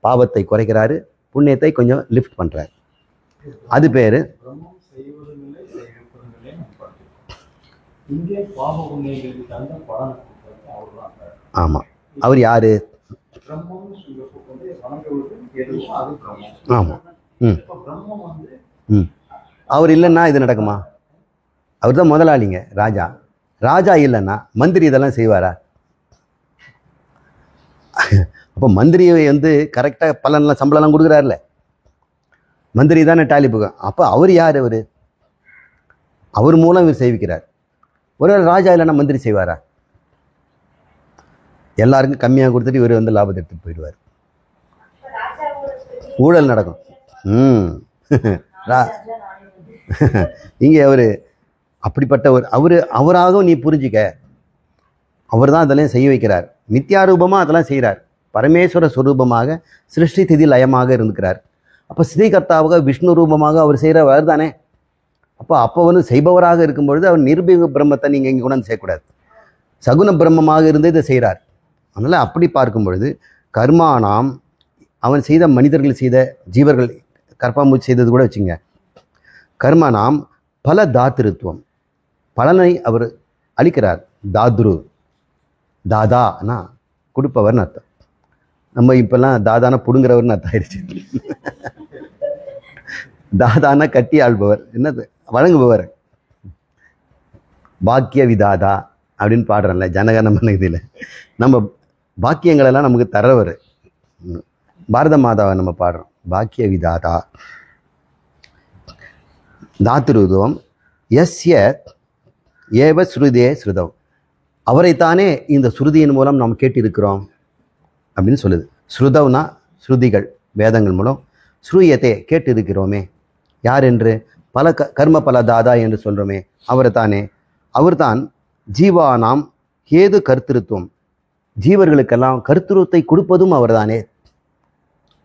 பாவத்தை குறைக்கிறாரு, புண்ணியத்தை கொஞ்சம் லிஃப்ட் பண்ணுறாரு. அது பேர் ஆமாம். அவர் யாரு? ஆமாம். அவர் இல்லைன்னா இது நடக்குமா? அவர் தான் முதலாளிங்க, ராஜா. ராஜா இல்லைன்னா மந்திரி இதெல்லாம் செய்வாரா? அப்போ மந்திரியை வந்து கரெக்டாக பலன்லாம் சம்பளம்லாம் கொடுக்குறாருல, மந்திரி தானே டாலி புகம். அப்போ அவர் யார்? அவர் மூலம் இவர் செய்விக்கிறார். ஒருவேளை ராஜா இல்லைன்னா மந்திரி செய்வாரா? எல்லாருக்கும் கம்மியாக கொடுத்துட்டு இவர் வந்து லாபத்தை எடுத்துட்டு போயிடுவார். ஊழல் நடக்கும். இங்கே அவர் அப்படிப்பட்டவர். அவராகவும் நீ புரிஞ்சிக்க, அவர் தான் அதெல்லாம் செய்ய வைக்கிறார். மித்யாரூபமாக அதெல்லாம் செய்கிறார். பரமேஸ்வர ஸ்வரூபமாக சிருஷ்டி திதி லயமாக இருந்துக்கிறார். அப்போ ஸ்ரீகர்த்தாவாக விஷ்ணு ரூபமாக அவர் செய்கிறவர் தானே. அப்போ வந்து செய்பவராக இருக்கும்பொழுது அவர் நிர்பீக பிரம்மத்தை நீங்கள் இங்கே கொண்டாந்து செய்யக்கூடாது. சகுன பிரம்மமாக இருந்து இதை செய்கிறார். அதனால் அப்படி பார்க்கும் பொழுது கர்மானாம், அவன் செய்த மனிதர்கள் செய்த ஜீவர்கள் கற்பாமூச்சி செய்தது கூட வச்சுங்க, கர்மனாம் பல தாத்திருத்துவம், பலனை அவர் அளிக்கிறார். தாத்ரு, தாதானா கொடுப்பவர்னு அர்த்தம். நம்ம இப்பெல்லாம் தாதானா புடுங்குறவர்னு அர்த்தம் ஆயிடுச்சு. தாதானா கட்டி ஆள்பவர், என்னது வழங்குபவர். பாக்கிய விதாதா அப்படின்னு பாடுறோம்ல ஜனகணமன இதில், நம்ம பாக்கியங்களெல்லாம் நமக்கு தரவர். பாரத மாதாவை நம்ம பாடுறோம், பாக்கிய விதாதா. தாத்ருதுவம் எஸ்ய ஏவ ஸ்ருதே ஸ்ருதவ், அவரைத்தானே இந்த ஸ்ருதியின் மூலம் நாம் கேட்டிருக்கிறோம் அப்படின்னு சொல்லுது. ஸ்ருதவ்னா ஸ்ருதிகள், வேதங்கள் மூலம். ஸ்ரூயத்தே கேட்டு இருக்கிறோமே, யார் என்று? பல கர்ம பல தாதா என்று சொல்கிறோமே, அவரை தானே. அவர்தான் ஜீவானாம் ஏது கர்த்திருத்துவம், ஜீவர்களுக்கெல்லாம் கர்த்திருவத்தை கொடுப்பதும் அவர் தானே.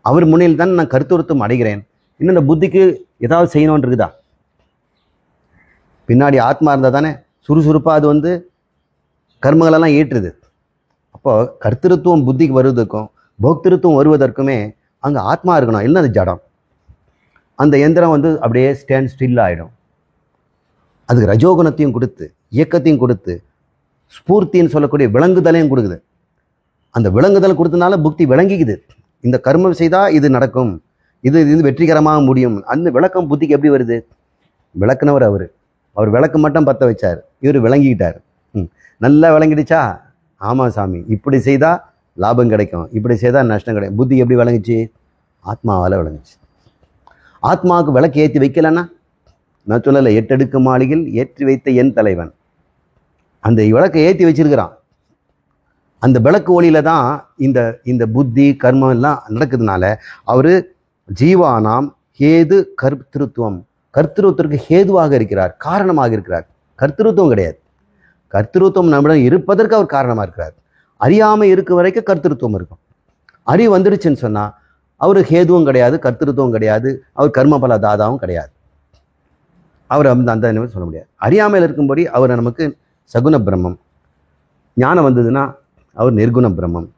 அவர் முன்னில் தான் நான் கர்த்திருவம் அடைகிறேன். இன்னும் இந்த புத்திக்கு ஏதாவது செய்யணும்னு இருக்குதா? பின்னாடி ஆத்மா இருந்தால் தானே சுறுசுறுப்பாக அது வந்து கர்மங்களெல்லாம் ஏற்றுது. அப்போது கர்த்திருத்துவம் புத்திக்கு வருவதற்கும் போக்திருத்துவம் வருவதற்குமே அங்கே ஆத்மா இருக்கணும், இல்லை அது ஜடம். அந்த எந்திரம் வந்து அப்படியே ஸ்டாண்ட் ஸ்டில் ஆகிடும். அதுக்கு ரஜோகுணத்தையும் கொடுத்து இயக்கத்தையும் கொடுத்து ஸ்பூர்த்தின்னு சொல்லக்கூடிய விளங்குதலையும் கொடுக்குது. அந்த விளங்குதல் கொடுத்தனால புக்தி விளங்கிக்குது. இந்த கர்மம் செய்தால் இது நடக்கும், இது வெற்றிகரமாக முடியும். அந்த விளக்கம் புத்திக்கு எப்படி வருது? விளக்குனவர் அவர் விளக்கு மட்டும் பற்ற வச்சார், இவர் விளங்கிக்கிட்டார். நல்லா விளங்கிடுச்சா? ஆமாம் சாமி, இப்படி செய்தால் லாபம் கிடைக்கும், இப்படி செய்தால் நஷ்டம் கிடைக்கும். புத்தி எப்படி விளங்குச்சு? ஆத்மாவால் விளங்குச்சு. ஆத்மாவுக்கு விளக்கு ஏற்றி வைக்கலன்னா, நான் சொல்லலை, 8 அடுக்கு மாளிகையில் ஏற்றி வைத்த என் தலைவன் அந்த விளக்கை ஏற்றி வச்சிருக்கிறான். அந்த விளக்கு ஒளியில தான் இந்த புத்தி கர்மம் எல்லாம் நடக்கிறதுனால அவர் ஜீவானாம் ஹேது கர்த்திருவத்திற்கு ஹேதுவாக இருக்கிறார், காரணமாக இருக்கிறார். கர்த்திருவம் கிடையாது. கர்த்திருவம் நம்மிடம் இருப்பதற்கு அவர் காரணமாக இருக்கிறார். அறியாமல் இருக்க வரைக்கும் கர்த்திருவம் இருக்கும். அறிவு வந்துடுச்சுன்னு சொன்னால் அவர் ஹேதுவும் கிடையாது, கர்த்திருவம் கிடையாது, அவர் கர்மபல தாதாவும் கிடையாது. அவர் அந்த சொல்ல முடியாது. அறியாமல் இருக்கும்படி அவர் நமக்கு சகுன பிரம்மம். ஞானம் வந்ததுன்னா அவர் நிர்குண பிரம்மம்.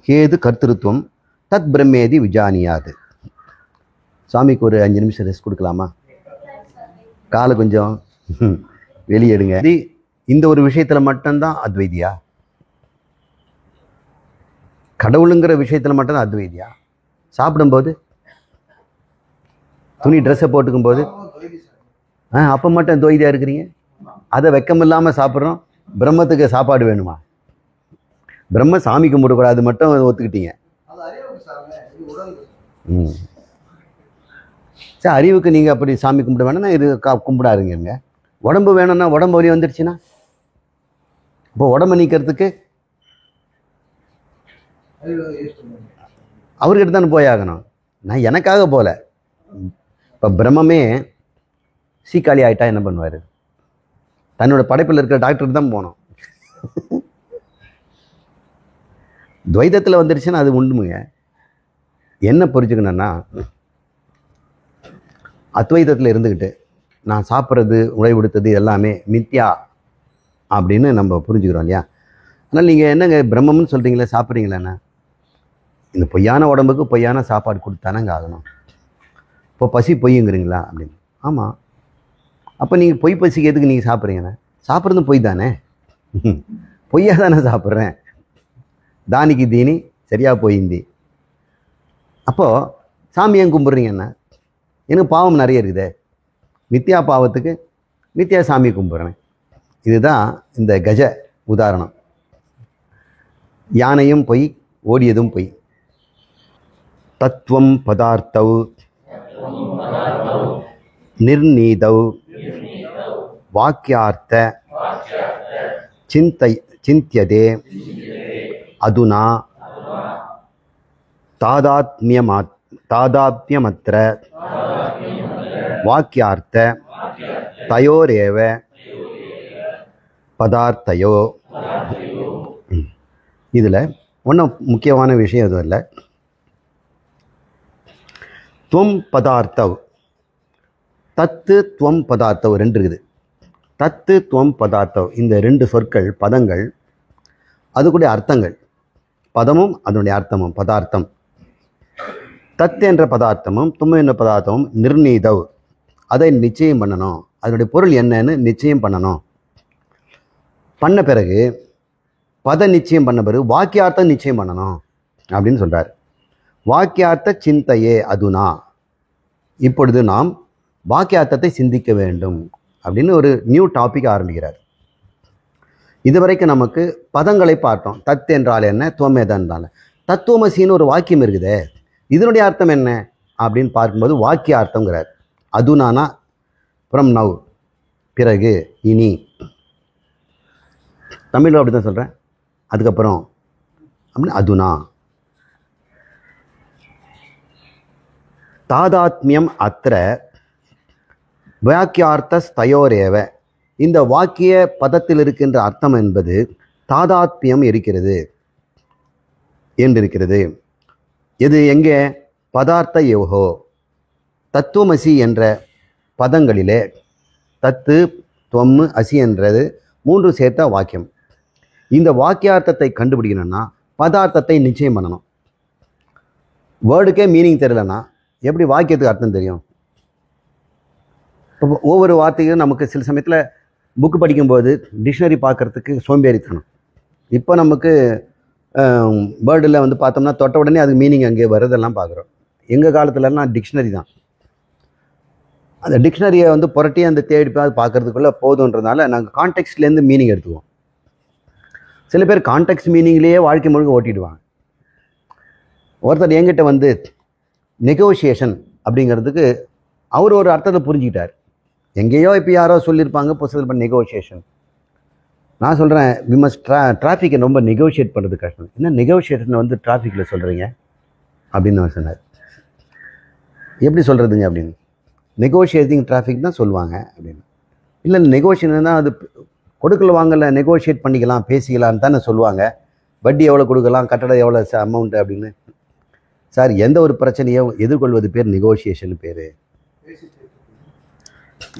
ஹேது கர்த்திருவம் தத் பிரம்மேதி விஜானியாது. சாமிக்கு ஒரு 5 நிமிஷம் ரெஸ்ட் கொடுக்கலாமா? காலை கொஞ்சம் வெளியெடுங்க. இந்த ஒரு விஷயத்துல மட்டும்தான் அத்வைதியா? கடவுளுங்கிற விஷயத்துல மட்டும்தான் அத்வைதியா? சாப்பிடும்போது, துணி ட்ரெஸ்ஸை போட்டுக்கும் போது அப்போ மட்டும் துவைதியா இருக்கிறீங்க? அதை வெக்கம் இல்லாமல் சாப்பிட்றோம். பிரம்மத்துக்கு சாப்பாடு வேணுமா? பிரம்ம சாமி கும்பிடக்கூடாது மட்டும் ஒத்துக்கிட்டீங்க. சரி, அறிவுக்கு நீங்கள் அப்படி சாமி கும்பிட வேணா, இது கும்பிடாருங்க. உடம்பு வேணும்னா உடம்பு வலி வந்துடுச்சுன்னா இப்போ உடம்பு நீக்கிறதுக்கு அவர்கிட்ட தானே போயாகணும். நான் எனக்காக போல. இப்போ பிரம்மமே சீக்காளி ஆயிட்டா என்ன பண்ணுவார்? தன்னோட படைப்பில் இருக்கிற டாக்டருக்கு தான் போகணும். துவைதத்தில் வந்துடுச்சுன்னா அது உண்டுமுங்க. என்ன புரிஞ்சுக்கணும்னா, அத்வைதத்தில் இருந்துக்கிட்டு நான் சாப்பிட்றது உழைவுடுத்தது எல்லாமே மித்யா அப்படின்னு நம்ம புரிஞ்சுக்கிறோம் இல்லையா? அதனால் நீங்கள் என்னங்க பிரம்மம்னு சொல்கிறீங்களே, சாப்பிட்றீங்களேண்ணா, இந்த பொய்யான உடம்புக்கு பொய்யான சாப்பாடு கொடுத்தானங்க ஆகணும். இப்போ பசி பொய்யுங்கிறீங்களா அப்படின்னு. ஆமாம். அப்போ நீங்கள் பொய் பசிக்கு எதுக்கு நீங்கள் சாப்பிட்றீங்கண்ணே? சாப்பிட்றது பொய் தானே, பொய்யா தானே சாப்பிட்றேன். தானிக்கு தீனி சரியா போயிந்தி. அப்போது சாமி ஏன் கும்பிட்றீங்கண்ணா? எனக்கு பாவம் நிறைய இருக்குதே, மித்யா பாவத்துக்கு மித்யா சாமி கும்பிட்றேன். இதுதான் இந்த கஜ உதாரணம். யானையும் பொய், ஓடியதும் பொய். தத்துவம் பதார்த்தௌ நிர்ணீதௌ வாக்கியார்த்த சிந்தியதே அதுனா தாதாத்மியமத்ர வாக்கியார்த்த தயோரேவ பதார்த்தயோ. இதில் ஒன்றும் முக்கியமான விஷயம் எதுவும் இல்லை. துவம் பதார்த்தவ், தத்து துவம் பதார்த்தவ் ரெண்டு இருக்குது. தத்து துவம் பதார்த்தவ் இந்த ரெண்டு சொற்கள், பதங்கள், அதுக்குடைய அர்த்தங்கள். பதமும் அதனுடைய அர்த்தமும் பதார்த்தம். தத் என்ற பதார்த்தமும் தும் என்ற பதார்த்தமும் நிர்ணீதவ், அதை நிச்சயம் பண்ணணும். அதனுடைய பொருள் என்னன்னு நிச்சயம் பண்ணணும். பண்ண பிறகு பத நிச்சயம் பண்ண பிறகு வாக்கியார்த்தம் நிச்சயம் பண்ணணும் அப்படின்னு சொல்கிறார். வாக்கியார்த்த சிந்தையே அதுனா, இப்பொழுது நாம் வாக்கியார்த்தத்தை சிந்திக்க வேண்டும் அப்படின்னு ஒரு நியூ டாபிக் ஆரம்பிக்கிறார். இதுவரைக்கும் நமக்கு பதங்களை பார்த்தோம். தத் என்றால் என்ன, துவமேதான் என்றால். தத்துவமசின்னு ஒரு வாக்கியம் இருக்குதே, இதனுடைய அர்த்தம் என்ன அப்படின்னு பார்க்கும்போது வாக்கியார்த்தங்கிறார். அதுனானா ஃப்ரம் நவ், பிறகு, இனி. தமிழில் அப்படி தான் சொல்கிறேன். அதுக்கப்புறம் அப்படின்னு அதுனா. தாதாத்மியம் அத்திர வாக்கியார்த்தஸ்தயோரேவ, இந்த வாக்கிய பதத்தில் இருக்கின்ற அர்த்தம் என்பது தாதாத்மியம் இருக்கிறது என்றிருக்கிறது. இது எங்கே? பதார்த்த யோகோ, தத்துவமசி என்ற பதங்களிலே தத்து துவம் அசி என்றது மூன்று சேர்த்த வாக்கியம். இந்த வாக்கியார்த்தத்தை கண்டுபிடிக்கணும்னா பதார்த்தத்தை நிச்சயம் பண்ணணும். வேர்டுக்கே மீனிங் தெரியலன்னா எப்படி வாக்கியத்துக்கு அர்த்தம் தெரியும்? இப்போ ஒவ்வொரு வார்த்தையும் நமக்கு சில சமயத்தில் புக்கு படிக்கும்போது டிக்ஷனரி பார்க்குறதுக்கு சோம்பேறித்தனம். இப்போ நமக்கு வேர்டில் வந்து பார்த்தோம்னா தொட்ட உடனே அதுக்கு மீனிங் அங்கே வருதெல்லாம் பார்க்குறோம். எங்கள் காலத்துலலாம் டிக்ஷனரி தான். அந்த டிக்ஷனரியை வந்து புரட்டி அந்த தேடி அது பார்க்குறதுக்குள்ளே போதுன்றதுனால நாங்கள் கான்டெக்ட்லேருந்து மீனிங் எடுத்துக்குவோம். சில பேர் கான்டெக்ட் மீனிங்லேயே வாழ்க்கை முழுக்க ஓட்டிடுவாங்க. ஒருத்தர் என்கிட்ட வந்து நெகோஷியேஷன் அப்படிங்கிறதுக்கு அவர் ஒரு அர்த்தத்தை புரிஞ்சுக்கிட்டார். எங்கேயோ இப்போ யாரோ சொல்லியிருப்பாங்க புத்தகத்தில் நெகோஷியேஷன். நான் சொல்கிறேன், வி மஸ்ட் டிராஃபிக்கை ரொம்ப நெகோஷியேட் பண்ணுறது கஷ்டம். என்ன நெகோஷியேஷன் வந்து டிராஃபிக்கில் சொல்கிறீங்க அப்படின்னு அவர் சொன்னார். எப்படி சொல்கிறதுங்க அப்படின்னு. நெகோஷியேட்டிங் டிராஃபிக் தான் சொல்லுவாங்க அப்படின்னு. இல்லை நெகோஷியேஷன் தான் அது கொடுக்கல வாங்கல நெகோஷியேட் பண்ணிக்கலாம் பேசிக்கலான்னு தானே சொல்லுவாங்க. வட்டி எவ்வளோ கொடுக்கலாம், கட்டடம் எவ்வளோ அமௌண்ட்டு அப்படின்னு. சார், எந்த ஒரு பிரச்சனையோ எதிர்கொள்வது பேர் நெகோஷியேஷன் பேர்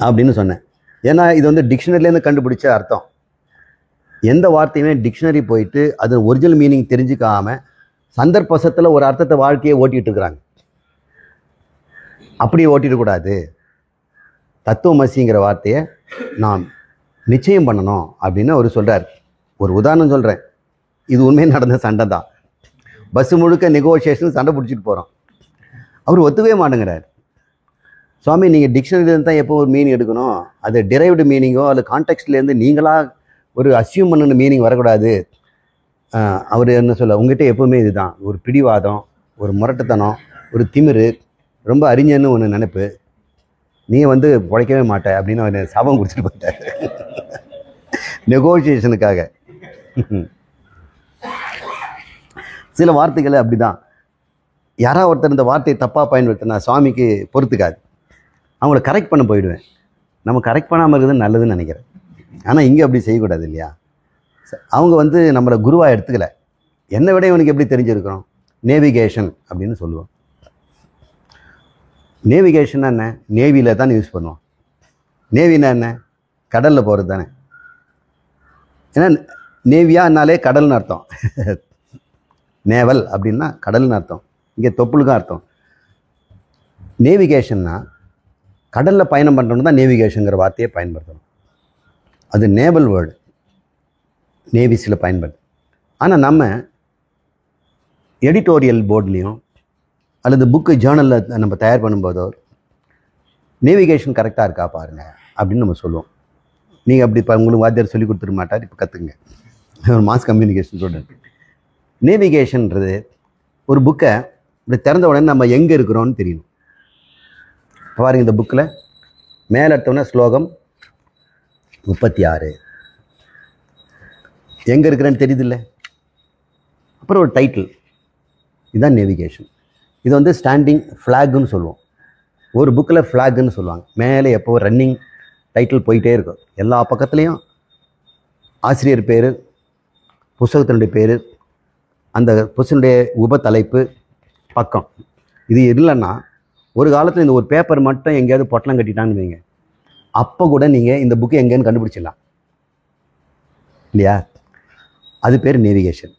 அப்படின்னு சொன்னேன். ஏன்னா இது வந்து டிக்ஷனரிலேருந்து கண்டுபிடிச்ச அர்த்தம். எந்த வார்த்தையுமே டிக்ஷனரி போயிட்டு அது ஒரிஜினல் மீனிங் தெரிஞ்சுக்காம சந்தர்ப்பத்தில் ஒரு அர்த்தத்தை வாழ்க்கையை ஓட்டிகிட்டு இருக்கிறாங்க. அப்படியே ஓட்டிடக்கூடாது. தத்துவமசிங்கிற வார்த்தையை நாம் நிச்சயம் பண்ணணும் அப்படின்னு அவர் சொல்கிறார். ஒரு உதாரணம் சொல்கிறேன். இது உண்மையாக நடந்த சண்டை தான். பஸ்ஸு முழுக்க நெகோஷியேஷன் சண்டை பிடிச்சிட்டு போகிறோம். அவர் ஒத்துக்கவே மாட்டேங்கிறார். சுவாமி, நீங்கள் டிக்ஷனரிலேருந்து தான் எப்போ ஒரு மீனிங் எடுக்கணும், அது டிரைவ்டு மீனிங்கோ அல்லது கான்டெக்ட்லேருந்து நீங்களாக ஒரு அசியூம் பண்ணின மீனிங் வரக்கூடாது. அவர் என்ன சொல்ல, உங்ககிட்ட எப்போவுமே இதுதான் ஒரு பிடிவாதம், ஒரு முரட்டுத்தனம், ஒரு திமிரு, ரொம்ப அறிஞன்னு ஒன்று நினைப்பு. நீ வந்து உழைக்கவே மாட்ட அப்படின்னு அவர் சபம் குடிச்சிட்டு போயிட்டார் நெகோசியேஷனுக்காக. சில வார்த்தைகள் அப்படிதான். யாராவது ஒருத்தர் இந்த வார்த்தையை தப்பாக பயன்படுத்தினா சுவாமிக்கு பொறுத்துக்காது. அவங்கள கரெக்ட் பண்ண போயிடுவேன். நம்ம கரெக்ட் பண்ணாமல் இருக்கிறது நல்லதுன்னு நினைக்கிறேன். ஆனால் இங்கே அப்படி செய்யக்கூடாது இல்லையா? அவங்க வந்து நம்மளை குருவாக எடுத்துக்கல. என்னை விட இவனுக்கு எப்படி தெரிஞ்சிருக்கிறோம்? நேவிகேஷன் அப்படின்னு சொல்லுவோம். நேவிகேஷன் என்ன? நேவியில் தான் யூஸ் பண்ணுவோம். நேவினா என்ன? கடலில் போகிறது தானே. ஏன்னா நேவியானாலே கடல்னு அர்த்தம். நேவல் அப்படின்னா கடல்னு அர்த்தம். இங்கே தொப்புளுக்கும் அர்த்தம். நேவிகேஷன்னா கடலில் பயணம் பண்ணுறோன்னு தான் நேவிகேஷனுங்கிற வார்த்தையை பயன்படுத்தணும். அது நேவல் வேர்டு, நேவிஸில் பயன்படுது. ஆனால் நம்ம எடிட்டோரியல் போர்ட்லேயும் அல்லது புக்கு ஜேர்னலில் நம்ம தயார் பண்ணும்போதோ நேவிகேஷன் கரெக்டாக இருக்கா பாருங்கள் அப்படின்னு நம்ம சொல்லுவோம். நீங்கள் அப்படி இப்போ உங்களுக்கு வாத்தியார் சொல்லி கொடுத்துட மாட்டார். இப்போ கற்றுக்குங்க. ஒரு மாஸ் கம்யூனிகேஷன் ஸ்டூடெண்ட். நேவிகேஷன்றது ஒரு புக்கை இப்படி திறந்த உடனே நம்ம எங்கே இருக்கிறோன்னு தெரியணும். பாருங்க, இந்த புக்கில் மேலே எடுத்தோன்னே ஸ்லோகம் 36 எங்கே இருக்கிறேன்னு தெரியுதில்ல. அப்புறம் ஒரு டைட்டில், இதுதான் நேவிகேஷன். இது வந்து ஸ்டாண்டிங் ஃப்ளாகுன்னு சொல்லுவோம். ஒரு புக்கில் ஃப்ளாகுன்னு சொல்லுவாங்க. மேலே எப்போ ரன்னிங் டைட்டில் போயிட்டே இருக்கும். எல்லா பக்கத்துலேயும் ஆசிரியர் பேர், புஸ்தகத்தினுடைய பேர், அந்த புஸ்தகனுடைய உபத்தலைப்பு, பக்கம். இது இல்லைன்னா ஒரு காலத்தில் இந்த ஒரு பேப்பர் மட்டும் எங்கேயாவது பொட்டலம் கட்டிட்டான்னு வைங்க, அப்போ கூட நீங்கள் இந்த புக்கு எங்கேன்னு கண்டுபிடிச்சிடலாம் இல்லையா? அது பேர் நேவிகேஷன்.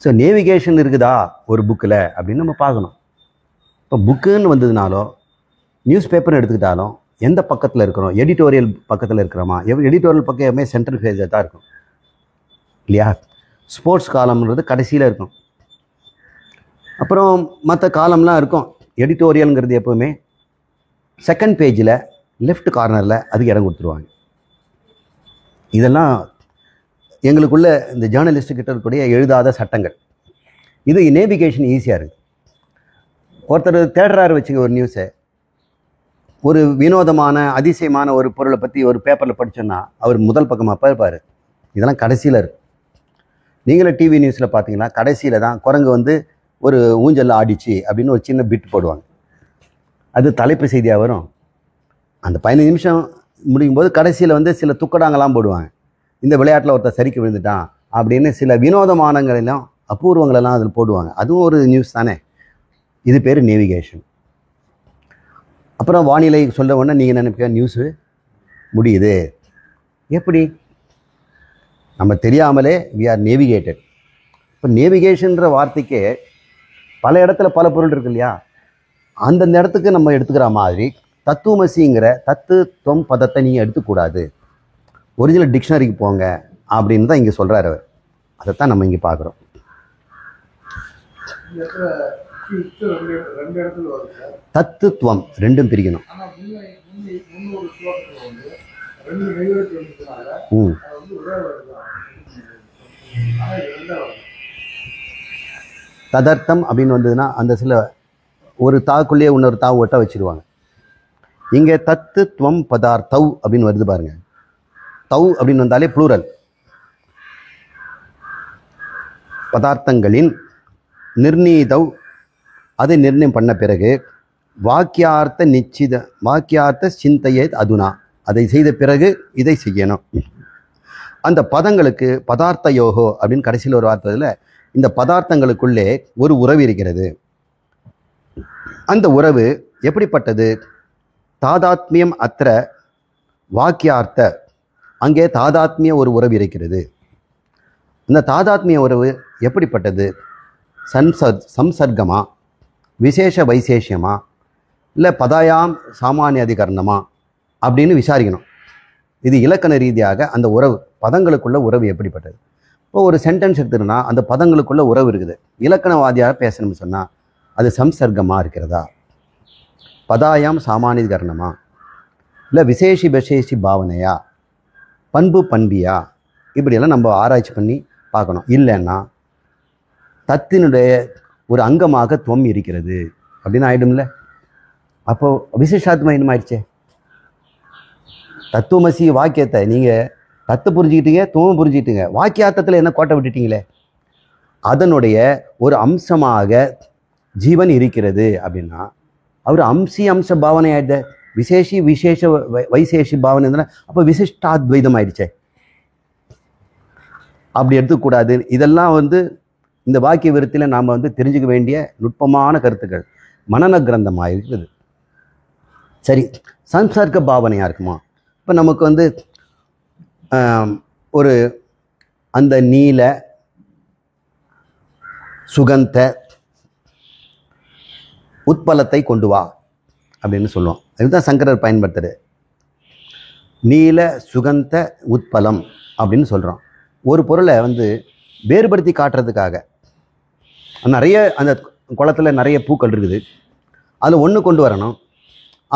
ஸோ நேவிகேஷன் இருக்குதா ஒரு புக்கில் அப்படின்னு நம்ம பார்க்கணும். இப்போ புக்குன்னு வந்ததுனாலோ நியூஸ் பேப்பர்னு எடுத்துக்கிட்டாலும் எந்த பக்கத்தில் இருக்கிறோம்? எடிட்டோரியல் பக்கத்தில் இருக்கிறோமா? எடிட்டோரியல் பக்கம் எப்பவுமே சென்ட்ரல் பேஜாக தான் இருக்கும் இல்லையா? ஸ்போர்ட்ஸ் காலம்ன்றது கடைசியில் இருக்கும். அப்புறம் மற்ற காலம்லாம் இருக்கும். எடிட்டோரியலுங்கிறது எப்போவுமே செகண்ட் பேஜில் லெஃப்ட் கார்னரில் அதுக்கு இடம் கொடுத்துருவாங்க. இதெல்லாம் எங்களுக்குள்ள இந்த ஜேர்னலிஸ்ட்டுக்கிட்ட இருக்கக்கூடிய எழுதாத சட்டங்கள். இது நேவிகேஷன் ஈஸியாக இருக்குது. ஒருத்தர் தேடுறாரு வச்சுக்க ஒரு நியூஸை, ஒரு வினோதமான அதிசயமான ஒரு பொருளை பற்றி ஒரு பேப்பரில் படித்தோன்னா அவர் முதல் பக்கமாக பார்ப்பார். இதெல்லாம் கடைசியில் இருக்குது. நீங்களே டிவி நியூஸில் பார்த்தீங்கன்னா கடைசியில் தான் குரங்கு வந்து ஒரு ஊஞ்சலில் ஆடிச்சு அப்படின்னு ஒரு சின்ன பிட் போடுவாங்க. அது தலைப்பு செய்தியாக வரும். அந்த 15 நிமிஷம் முடியும் போது கடைசியில் வந்து சில துக்கடாங்கெல்லாம் போடுவாங்க. இந்த விளையாட்டில் ஒருத்தர் சரிக்கு விழுந்துட்டான் அப்படின்னு சில வினோதமானங்களெல்லாம் அபூர்வங்களெல்லாம் அதில் போடுவாங்க. அதுவும் ஒரு நியூஸ் தானே. இது பேர் நேவிகேஷன். அப்புறம் வானிலை சொல்ல உடனே நீங்கள் நினைப்பீங்க நியூஸு முடியுது. எப்படி? நம்ம தெரியாமலே வி ஆர் நேவிகேட்டட். இப்போ நேவிகேஷன்ற வார்த்தைக்கு பல இடத்துல பல பொருள் இருக்கு இல்லையா? அந்தந்த இடத்துக்கு நம்ம எடுத்துக்கிற மாதிரி தத்துவமசிங்கிற தத்துவம் பதத்தை நீங்கள் எடுத்துக்கூடாது. ஒரிஜினல் டிக்ஷனரிக்கு போங்க அப்படின்னு தான் இங்கே சொல்கிறார் அவர். அதைத்தான் நம்ம இங்கே பார்க்குறோம். தத்துவம் ரெண்டும் பிரிக்கணும். ததர்த்தம் அப்படின்னு வந்ததுன்னா அந்த சில ஒரு தாக்குள்ளேயே இன்னொரு தாவு ஒட்ட வச்சிருவாங்க. இங்கே தத்துவம் பதார்த்தவ் அப்படின்னு வருது பாருங்க. தவ் அப்படின்னு வந்தாலே ப்ளூரல். பதார்த்தங்களின் நிர்ணீதவ், அதை நிர்ணயம் பண்ண பிறகு வாக்கியார்த்த சிந்தையே அதுனா, அதை செய்த பிறகு இதை செய்யணும். அந்த பதங்களுக்கு பதார்த்த யோகோ அப்படின்னு கடைசியில் ஒரு வார்த்தையில் இந்த பதார்த்தங்களுக்குள்ளே ஒரு உறவு இருக்கிறது. அந்த உறவு எப்படிப்பட்டது? தாதாத்மியம் அத்திர வாக்கியார்த்த, அங்கே தாதாத்மிய ஒரு உறவு இருக்கிறது. இந்த தாதாத்மிய உறவு எப்படிப்பட்டது? சம்சர்க்கமா, விசேஷ வைசேஷியமா, இல்லை பதாயாம் சாமானிய அதிகரணமா அப்படின்னு விசாரிக்கணும். இது இலக்கண ரீதியாக அந்த உறவு, பதங்களுக்குள்ள உறவு எப்படிப்பட்டது? இப்போ ஒரு சென்டென்ஸ் எடுத்துக்கிட்டோம்னா அந்த பதங்களுக்குள்ள உறவு இருக்குது. இலக்கணவாதியாக பேசணும்னு சொன்னால் அது சம்சர்க்கமாக இருக்கிறதா, பதாயாம் சாமானியகரணமா, இல்லை விசேஷி விசேஷி பாவனையா, பண்பு பண்பியா, இப்படியெல்லாம் நம்ம ஆராய்ச்சி பண்ணி பார்க்கணும். இல்லைன்னா தத்தினுடைய ஒரு அங்கமாக துவம் இருக்கிறது அப்படின்னு ஆயிடும்ல. அப்போ விசிஷ்டாத்மைனம் ஆயிடுச்சே. தத்துவமசி வாக்கியத்தை நீங்கள் தத்து புரிஞ்சுக்கிட்டீங்க, துவம் புரிஞ்சுக்கிட்டீங்க, வாக்கியார்த்தத்தில் என்ன கோட்டை விட்டுட்டீங்களே. அதனுடைய ஒரு அம்சமாக ஜீவன் இருக்கிறது அப்படின்னா அவர் அம்ச பாவனை ஆயிடுத. விசேஷி விசேஷ வைசேஷி பாவனை இருந்தால் அப்போ விசிஷ்டாத்வைதம் ஆயிடுச்சே. அப்படி எடுத்துக்கூடாது. இதெல்லாம் இந்த வாக்கிய விருத்தியில் நாம் தெரிஞ்சுக்க வேண்டிய நுட்பமான கருத்துக்கள். மனன கிரந்தமாக இருக்குது. சரி, சம்சர்க்க பாவனையாக இருக்குமா? இப்போ நமக்கு ஒரு அந்த நீல சுகந்த உட்பலத்தை கொண்டு வா அப்படின்னு சொல்லுவோம். அதுதான் சங்கரர் பயன்படுத்துறது. நீல சுகந்த உட்பலம் அப்படின்னு சொல்கிறோம். ஒரு பொருளை வேறுபடுத்தி காட்டுறதுக்காக நிறைய அந்த குளத்தில் நிறைய பூக்கள் இருக்குது, அதில் ஒன்று கொண்டு வரணும்.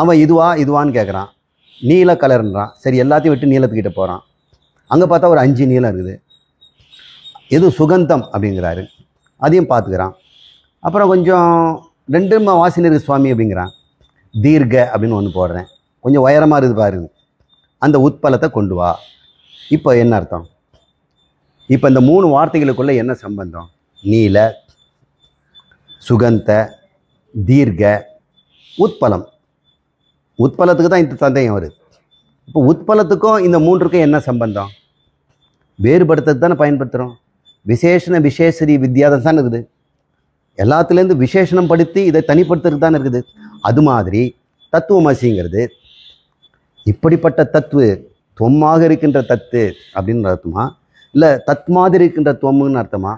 அவன் இதுவான்னு கேட்குறான், நீல கலர்ன்றான். சரி, எல்லாத்தையும் விட்டு நீலத்துக்கிட்ட போகிறான். அங்கே பார்த்தா ஒரு 5 நீலம் இருக்குது. எது சுகந்தம் அப்படிங்கிறாரு, அதையும் பார்த்துக்கிறான். அப்புறம் கொஞ்சம் 2 வாசனை இருக்குது சுவாமி அப்படிங்கிறான். தீர்க்க அப்படின்னு ஒன்று போடுறேன், கொஞ்சம் உயரமாக இருக்குது பாருங்க, அந்த உட்பலத்தை கொண்டு வா. இப்போ என்ன அர்த்தம்? இப்போ இந்த 3 வார்த்தைகளுக்குள்ள என்ன சம்பந்தம்? நீல சுகந்த தீர்க்க உட்பலம். உட்பலத்துக்கு தான் இந்த சந்தேகம் வருது. இப்போ உட்பலத்துக்கும் இந்த 3க்கும் என்ன சம்பந்தம்? வேறுபடுத்துறது தானே பயன்படுத்துகிறோம். விசேஷண விசேஷரி வித்தியாசம் தானே இருக்குது. எல்லாத்துலேருந்து விசேஷனம் படுத்தி இதை தனிப்படுத்துறது தானே இருக்குது. அது மாதிரி தத்துவமசிங்கிறது இப்படிப்பட்ட தத்துவ தொம்மாக இருக்கின்ற தத்து அப்படின்னு அர்த்தமா, இல்லை தத் மாதிரி இருக்கின்ற தொம்முன்னு அர்த்தமா?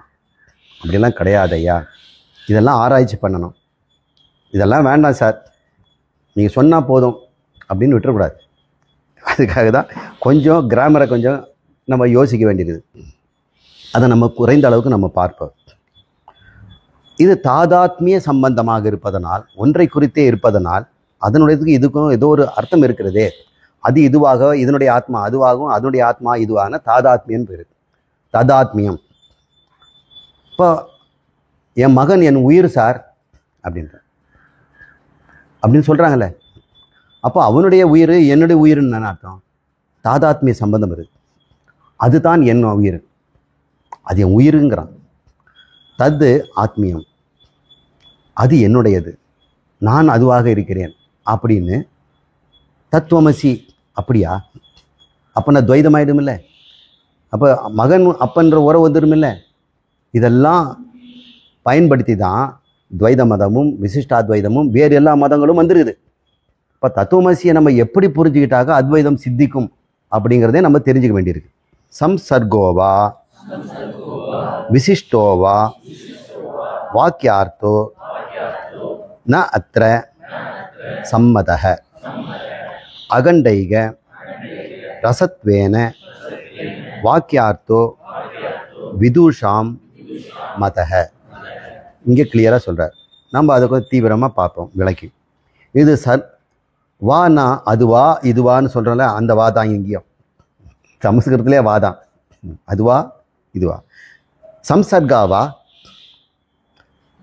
அப்படிலாம் கிடையாது ஐயா. இதெல்லாம் ஆராய்ச்சி பண்ணணும். இதெல்லாம் வேண்டாம் சார், நீங்கள் சொன்னால் போதும் அப்படின்னு விட்டுறக்கூடாது. அதுக்காக தான் கொஞ்சம் கிராமரை கொஞ்சம் நம்ம யோசிக்க வேண்டியிருக்குது. அதை நம்ம குறைந்த அளவுக்கு நம்ம பார்ப்போம். இது தாதாத்மிய சம்பந்தமாக இருப்பதனால், ஒன்றை குறித்தே இருப்பதனால், அதனுடையதுக்கு இதுக்கும் ஏதோ ஒரு அர்த்தம் இருக்கிறதே. அது இதுவாக, இதனுடைய ஆத்மா அதுவாகும், அதனுடைய ஆத்மா இதுவான தாதாத்மியம் பேர். தாதாத்மியம். இப்போ என் மகன் என் உயிர் சார் அப்படின்னு சொல்கிறாங்கல்ல. அப்போ அவனுடைய உயிர் என்னுடைய உயிர்னு என்ன அர்த்தம்? தாதாத்மிய சம்பந்தம் இருக்குது. அதுதான் என் உயிர், அது என் உயிருங்கிறான். தது ஆத்மியம், அது என்னுடையது, நான் அதுவாக இருக்கிறேன் அப்படின்னு. தத்துவமசி அப்படியா? அப்போ நான் துவைதமாயிடும் இல்லை? அப்போ மகன் அப்பன்ற உறவு வந்துடும் இல்லை? இதெல்லாம் பயன்படுத்தி தான் துவைத மதமும் விசிஷ்டாத்வைதமும் வேறு எல்லா மதங்களும் வந்துருக்குது. இப்போ தத்துவமசியை நம்ம எப்படி புரிஞ்சுக்கிட்டாக அத்வைதம் சித்திக்கும் அப்படிங்கிறதே நம்ம தெரிஞ்சுக்க வேண்டியிருக்கு. சம்சர்கோவா விசிஷ்டோவா வாக்கியார்த்தோ ந அத்ர சம்மதஹ அகண்டைக ரசத்வேன வாக்கியார்த்தோ விதுஷாம் மதஹ. இங்கே கிளியராக சொல்கிறார். நம்ம அதை கொஞ்சம் தீவிரமாக பார்ப்போம் விளக்கி. இது வானா அதுவா இதுவான்னு சொல்கிறோம்ல, அந்த வா தான் இங்கேயும் சமஸ்கிருதத்திலே வாதான். அதுவா இதுவா, சம்சர்காவா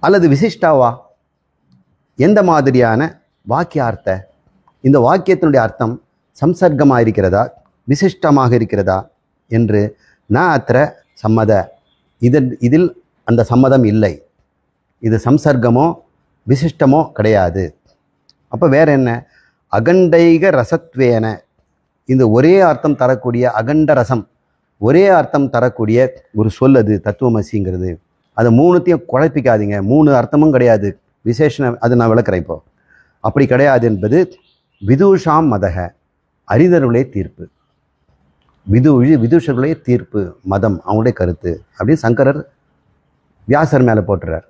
அல்லது விசிஷ்டாவா, எந்த மாதிரியான வாக்கியார்த்த? இந்த வாக்கியத்தினுடைய அர்த்தம் சம்சர்க்கமாக இருக்கிறதா விசிஷ்டமாக இருக்கிறதா என்று ந அத்திர சம்மத, இதில் அந்த சம்மதம் இல்லை. இது சம்சர்க்கமோ விசிஷ்டமோ கிடையாது. அப்போ வேற என்ன? அகண்டைக ரசத்வேன, இந்த ஒரே அர்த்தம் தரக்கூடிய அகண்ட ரசம், ஒரே அர்த்தம் தரக்கூடிய ஒரு சொல் அது தத்துவமசிங்கிறது. அதை 3த்தையும் குழப்பிக்காதீங்க. 3 அர்த்தமும் கிடையாது. விசேஷன அது நான் விளக்குறேன் இப்போ. அப்படி கிடையாது என்பது விதுஷாம் மதக, அறிதருடைய தீர்ப்பு. விதுஷர்களுடைய தீர்ப்பு, மதம் அவங்களுடைய கருத்து அப்படின்னு சங்கரர் வியாசர் மேலே போட்டுறார்,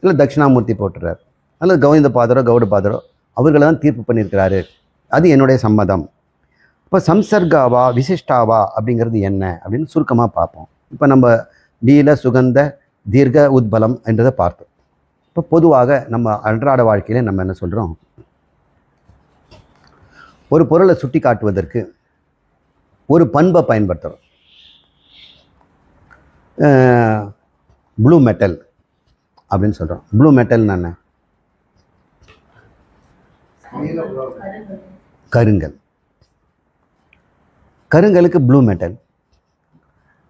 இல்லை தட்சிணாமூர்த்தி போட்டுறார், அல்லது கௌவிந்த பாதரோ கௌட பாதரோ அவர்களை தான் தீர்ப்பு பண்ணியிருக்கிறாரு. அது என்னுடைய சம்மதம். இப்போ சம்சர்காவா விசிஷ்டாவா அப்படிங்கிறது என்ன அப்படின்னு சுருக்கமாக பார்ப்போம். இப்போ நம்ம நீல சுகந்த தீர்க்க உத்பலம் என்றதை பார்த்தோம். இப்போ பொதுவாக நம்ம அன்றாட வாழ்க்கையில் நம்ம என்ன சொல்கிறோம்? ஒரு பொருளை சுட்டி காட்டுவதற்கு ஒரு பண்பை பயன்படுத்துகிறோம். ப்ளூ மெட்டல் அப்படின்னு சொல்கிறோம். ப்ளூ மெட்டல்னு என்ன? கருங்கல். கருங்கலுக்கு ப்ளூ மெட்டல்.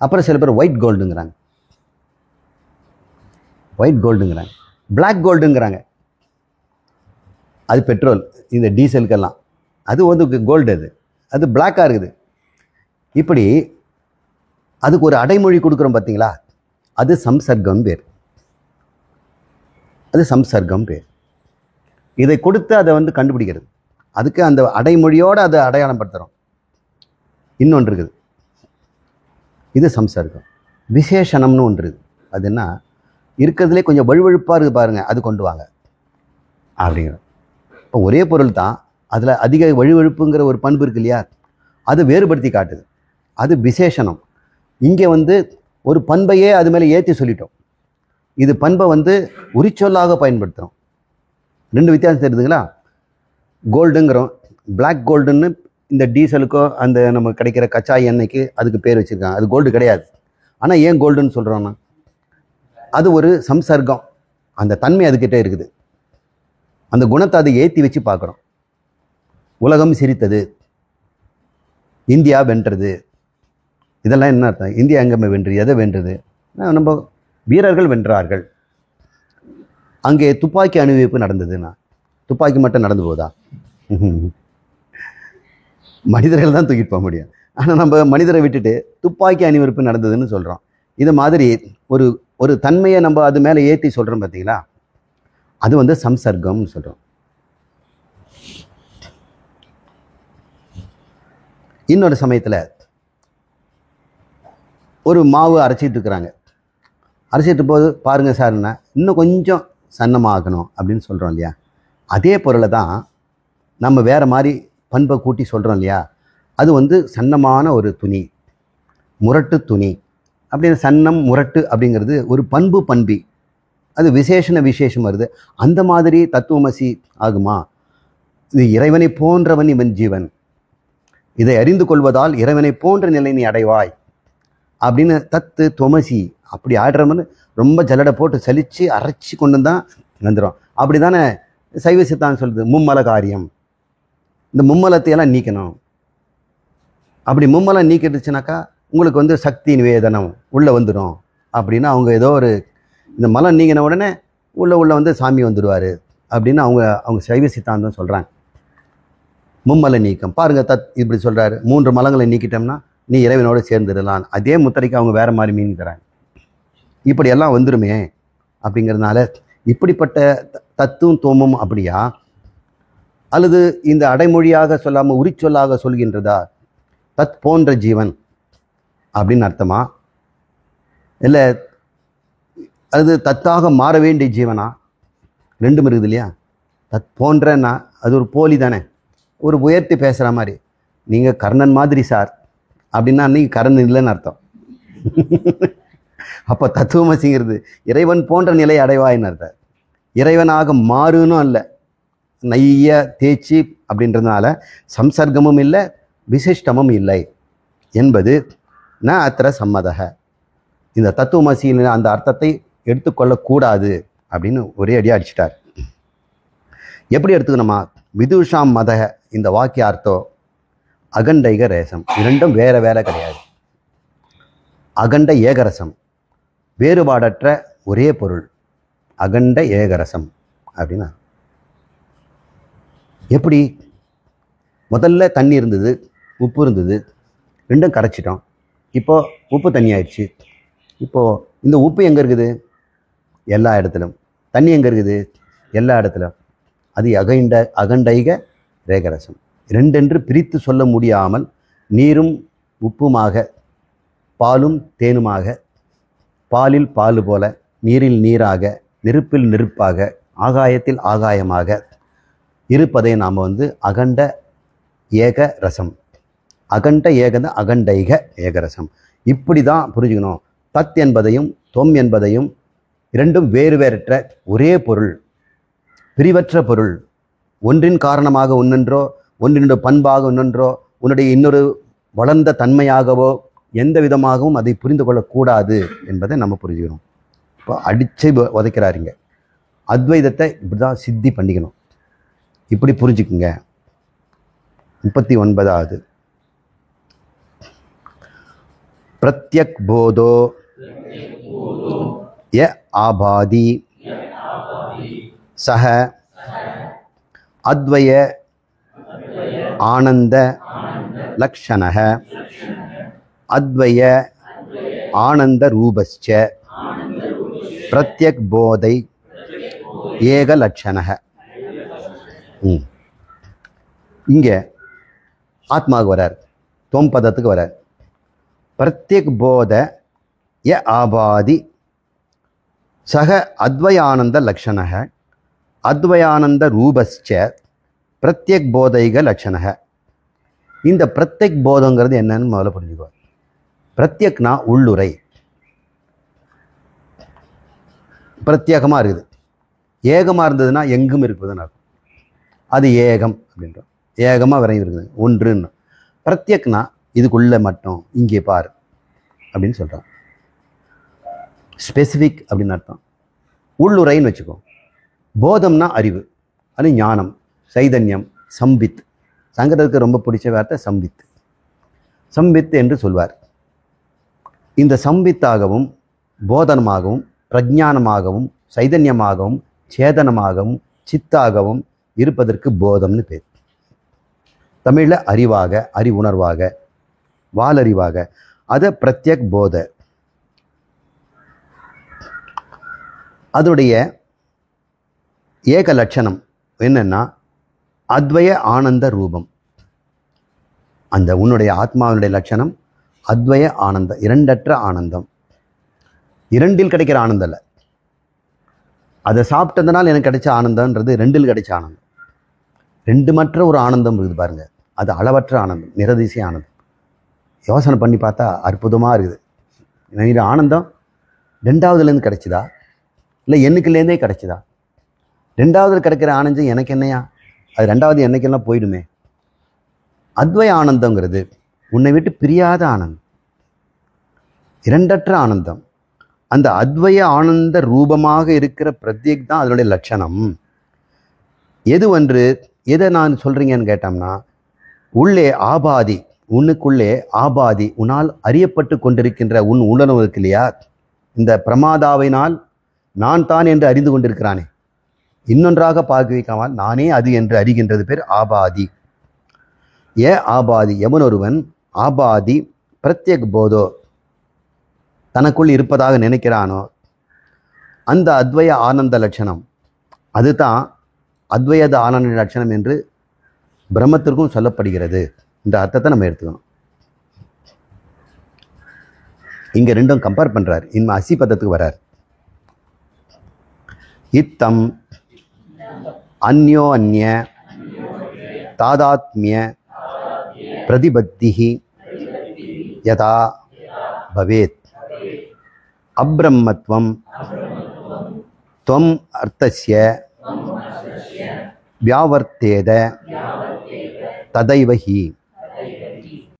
அப்புறம் சில பேர் ஒயிட் கோல்டுங்கிறாங்க, ஒயிட் கோல்டுங்கிறாங்க, பிளாக் கோல்டுங்கிறாங்க. அது பெட்ரோல், இந்த டீசலுக்கெல்லாம் அது வந்து கோல்டு, அது அது பிளாக்காக இருக்குது. இப்படி அதுக்கு ஒரு அடைமொழி கொடுக்குறோம் பார்த்தீங்களா, அது சம்சர்க்கம் பேர். அது சம்சர்க்கம் பேர். இதை கொடுத்து அதை வந்து கண்டுபிடிக்கிறது, அதுக்கு அந்த அடைமொழியோடு அதை அடையாளம் படுத்துகிறோம். இன்னொன்று இருக்குது, இது சம்சர்க்கம். விசேஷணம்னு ஒன்று இருக்குது. அது என்ன, இருக்கிறதுலே கொஞ்சம் வழுவழுப்பாக இருக்குது பாருங்க, அது கொண்டு வாங்க அப்படிங்கிற. இப்போ ஒரே பொருள் தான், அதில் அதிக வழுவழுப்புங்கிற ஒரு பண்பு இருக்கு இல்லையா, அது வேறுபடுத்தி காட்டுது, அது விசேஷணம். இங்கே வந்து ஒரு பண்பையே அது மேலே ஏற்றி சொல்லிட்டோம். இது பண்பை வந்து உரிச்சொல்லாக பயன்படுத்துகிறோம். ரெண்டு வித்தியாசம் தெரியுதுங்களா? கோல்டுங்கிறோம், பிளாக் கோல்டுன்னு இந்த டீசலுக்கோ அந்த நம்ம கிடைக்கிற கச்சா எண்ணெய்க்கு அதுக்கு பேர் வச்சுருக்காங்க. அது கோல்டு கிடையாது. ஆனால் ஏன் கோல்டுன்னு சொல்கிறோன்னா, அது ஒரு சம்சர்க்கம், அந்த தன்மை அதுக்கிட்ட இருக்குது. அந்த குணத்தை அதை ஏற்றி வச்சு பார்க்குறோம். உலகம் சிரித்தது, இந்தியா வென்றது, இதெல்லாம் என்ன அர்த்தம்? இந்தியா எங்கே வென்றது, எதை வென்றது? நம்ம வீரர்கள் வென்றார்கள். அங்கே துப்பாக்கி அணிவகுப்பு நடந்ததுன்னா, துப்பாக்கி மட்டும் நடந்து போதா? மனிதர்கள் தான் தூக்கிட்டு போக முடியும். ஆனால் நம்ம மனிதரை விட்டுட்டு துப்பாக்கி அணிவகுப்பு நடந்ததுன்னு சொல்கிறோம். இது மாதிரி ஒரு ஒரு தன்மையை நம்ம அது மேலே ஏற்றி சொல்கிறோம் பார்த்தீங்களா, அது வந்து சம்சர்க்கம்னு சொல்கிறோம். இன்னொரு சமயத்தில் ஒரு மாவு அரைச்சிட்டு இருக்கிறாங்க. அரைச்சிட்டு போது பாருங்கள் சார்னா, இன்னும் கொஞ்சம் சன்னமாகணும் அப்படின்னு சொல்கிறோம் இல்லையா, அதே பொருளை தான் நம்ம வேறு மாதிரி பண்பை கூட்டி சொல்கிறோம் இல்லையா. அது வந்து சன்னமான ஒரு துணி, முரட்டு துணி அப்படின்னு. சன்னம் முரட்டு அப்படிங்கிறது ஒரு பண்பு, பண்பி, அது விசேஷம் வருது. அந்த மாதிரி தத்துவமசி ஆகுமா? இது இறைவனை போன்றவன் இவன் ஜீவன், இதை அறிந்து கொள்வதால் இறைவனை போன்ற நிலை நீ அடைவாய் அப்படின்னு தத்து துவமசி அப்படி ஆடுறவன்னு ரொம்ப ஜல்லடை போட்டு சலித்து அரைச்சி கொண்டு தான் வந்துடும். அப்படி தானே சைவ சித்தாந்தம் சொல்லுது, மும்மல காரியம். இந்த மும்மலத்தையெல்லாம் நீக்கணும். அப்படி மும்மலம் நீக்கிடுச்சுனாக்கா உங்களுக்கு வந்து சக்தி நிவேதனம் உள்ளே வந்துடும் அப்படின்னு அவங்க ஏதோ ஒரு, இந்த மலம் நீங்கின உடனே உள்ளே வந்து சாமி வந்துடுவார் அப்படின்னு அவங்க சைவ சித்தாந்தம் சொல்கிறாங்க. மும்மல நீக்கம் பாருங்கள், இப்படி சொல்கிறாரு, 3 மலங்களை நீக்கிட்டோம்னா நீ இறைவனோடு சேர்ந்துடலாம். அதே முத்திரைக்கு அவங்க வேறு மாதிரி மீனிங் தராங்க. இப்படி எல்லாம் வந்துருமே அப்படிங்கிறதுனால இப்படிப்பட்ட தத்துவம் தோமும் அப்படியா, அல்லது இந்த அடைமொழியாக சொல்லாமல் உரிச்சொல்லாக சொல்கின்றதா? தத் போன்ற ஜீவன் அப்படின்னு அர்த்தமா, இல்லை அது தத்தாக மாற வேண்டிய ஜீவனா? ரெண்டும் இருக்குது இல்லையா. தத் போன்றன்னா அது ஒரு போலி தானே, ஒரு உயர்த்தி பேசுகிற மாதிரி. நீங்கள் கர்ணன் மாதிரி சார் அப்படின்னா நீங்கள் கர்ணன் இல்லைன்னு அர்த்தம். அப்போ தத்துவமசிங்கிறது இறைவன் போன்ற நிலை அடைவாயின்னு அர்த்தம். இறைவனாக மாறுனும் அல்ல, நைய தேய்ச்சி அப்படின்றதுனால சம்சர்க்கமும் இல்லை, விசிஷ்டமும் இல்லை என்பது ந அத்திர சம்மதக. இந்த தத்துவமசியில் அந்த அர்த்தத்தை எடுத்துக்கொள்ளக்கூடாது அப்படின்னு ஒரே அடியாக அடிச்சிட்டார். எப்படி எடுத்துக்கணுமா? விதுஷாம் மதக இந்த வாக்கியார்த்தம் அகண்டைக ரேசம், இரண்டும் வேற வேற கிடையாது. அகண்ட ஏகரசம், வேறுபாடற்ற ஒரே பொருள், அகண்ட ஏகரசம் அப்படின்னா எப்படி? முதல்ல தண்ணி இருந்தது, உப்பு இருந்தது, ரெண்டும் கரைச்சிட்டோம். இப்போது உப்பு தண்ணி ஆயிடுச்சு. இப்போது இந்த உப்பு எங்கே இருக்குது? எல்லா இடத்துலும். தண்ணி எங்கே இருக்குது? எல்லா இடத்துலும். அது அகண்டைக ரேகரசம். ரெண்டென்று பிரித்து சொல்ல முடியாமல் நீரும் உப்புமாக, பாலும் தேனுமாக, பாலில் பால் போல, நீரில் நீராக, நெருப்பில் நெருப்பாக, ஆகாயத்தில் ஆகாயமாக இருப்பதை நாம் வந்து அகண்ட ஏக ரசம், அகண்ட ஏகத அகண்டைக ஏகரசம் இப்படி தான் புரிஞ்சுக்கணும். தத் என்பதையும் தொம் என்பதையும் இரண்டும் வேறு வேறற்ற ஒரே பொருள், பிரிவற்ற பொருள். ஒன்றின் காரணமாக ஒன்றென்றோ, ஒன்றினுடைய பண்பாக ஒன்றென்றோ, உன்னுடைய இன்னொரு வளர்ந்த தன்மையாகவோ எந்த விதமாகவும் அதை புரிந்து கொள்ளக்கூடாது என்பதை நம்ம புரிஞ்சுக்கணும். இப்போ அடிச்சை உதைக்கிறாருங்க. அத்வைதத்தை இப்படி தான் சித்தி பண்ணிக்கணும். இப்படி புரிஞ்சுக்குங்க. 39வது பிரத்யக் போதோ ய ஆபாதி சஹ அத்வய ஆனந்த லக்ஷணः அத்வய ஆனந்த ரூபஸ்ச பிரத்யக் போதை ஏக லட்சணः. இங்கே ஆத்மாவுக்கு வரார், தொம் பதத்துக்கு வரார். பிரத்யக் போத ய ஆபாதி சக அத்வயானந்த லக்ஷணः அத்வயானந்த ரூபஸ்ச பிரத்யக் போதைக லட்சணः. இந்த பிரத்யக் போதங்கிறது என்னன்னு முதல்ல புரிஞ்சுக்குவார். பிரத்யக்னா உள்ளுரை, பிரத்யேகமாக இருக்குது. ஏகமாக இருந்ததுன்னா எங்கும் இருக்குதுன்னு அர்த்தம். அது ஏகம் அப்படின்றோம். ஏகமாக விரைவு இருக்குது, ஒன்றுன்னு. பிரத்யக்னா இதுக்குள்ள மட்டும், இங்கே பார் அப்படின்னு சொல்கிறோம். ஸ்பெசிஃபிக் அப்படின்னு அர்த்தம். உள்ளுரைன்னு வச்சுக்கோ. போதம்னா அறிவு, அது ஞானம், சைதன்யம், சம்பித். சங்கரருக்கு ரொம்ப பிடிச்ச வார்த்தை சம்பித். சம்பித் என்று சொல்வார். இந்த சம்பித்தாகவும் போதனமாகவும் பிரஜானமாகவும் சைதன்யமாகவும் சேதனமாகவும் சித்தாகவும் இருப்பதற்கு போதம்னு பேர். தமிழில் அறிவாக, அறிவுணர்வாக, வாலறிவாக, அதை பிரத்யக் போத. அதனுடைய ஏக லட்சணம் என்னன்னா அத்வய ஆனந்த ரூபம். அந்த உன்னுடைய ஆத்மாவினுடைய லட்சணம் அத்வய ஆனந்தம், இரண்டற்ற ஆனந்தம். இரண்டில் கிடைக்கிற ஆனந்தம் இல்லை. அதை சாப்பிட்டதுனால எனக்கு கிடைச்ச ஆனந்தம்ன்றது ரெண்டில் கிடைச்ச ஆனந்தம். ரெண்டு மற்ற ஒரு ஆனந்தம் இருக்குது பாருங்க, அது அளவற்ற ஆனந்தம், நிரதிசய ஆனந்தம். யோசனை பண்ணி பார்த்தா அற்புதமாக இருக்குது. இது ஆனந்தம் ரெண்டாவதுலேருந்து கிடைச்சிதா இல்லை என்னைக்குலேருந்தே கிடைச்சிதா? ரெண்டாவது கிடைக்கிற ஆனந்தம் எனக்கு என்னையா? அது ரெண்டாவது என்னைக்கெல்லாம் போயிடுமே. அத்வய ஆனந்தங்கிறது உன்னை விட்டு பிரியாத ஆனந்தம், இரண்டற்ற ஆனந்தம். அந்த அத்வய ஆனந்த ரூபமாக இருக்கிற பிரத்யேக் தான் அதனுடைய லட்சணம். எது ஒன்று, எதை நான் சொல்கிறீங்கன்னு கேட்டோம்னா, உள்ளே ஆபாதி, உன்னுக்குள்ளே ஆபாதி, உன்னால் அறியப்பட்டு கொண்டிருக்கின்ற உன் உணர்வு இருக்கு இல்லையா, இந்த பிரமாதாவினால் நான் தான் என்று அறிந்து கொண்டிருக்கிறானே, இன்னொன்றாக பார்க்க வைக்காமல் நானே அது என்று அறிகின்றது பேர் ஆபாதி. ஆபாதி எவனொருவன் ஆபாதி பிரத்யக் போதோ தனக்குள் இருப்பதாக நினைக்கிறானோ, அந்த அத்வய ஆனந்த லட்சணம், அதுதான் அத்வயத ஆனந்த லட்சணம் என்று பிரம்மத்திற்கும் சொல்லப்படுகிறது. இந்த அர்த்தத்தை நம்ம எடுத்துக்கணும். இங்க ரெண்டும் கம்பேர் பண்றார். இன்ம அசி பதத்துக்கு வரார். இத்தம் அந்யோ அந்ய தாதாத்மிய பிரதிபத்திஹி யதா பவேத் அப்ரம்மத்வம் त्वम् अर्थस्य व्यावर्तेद तदैव हि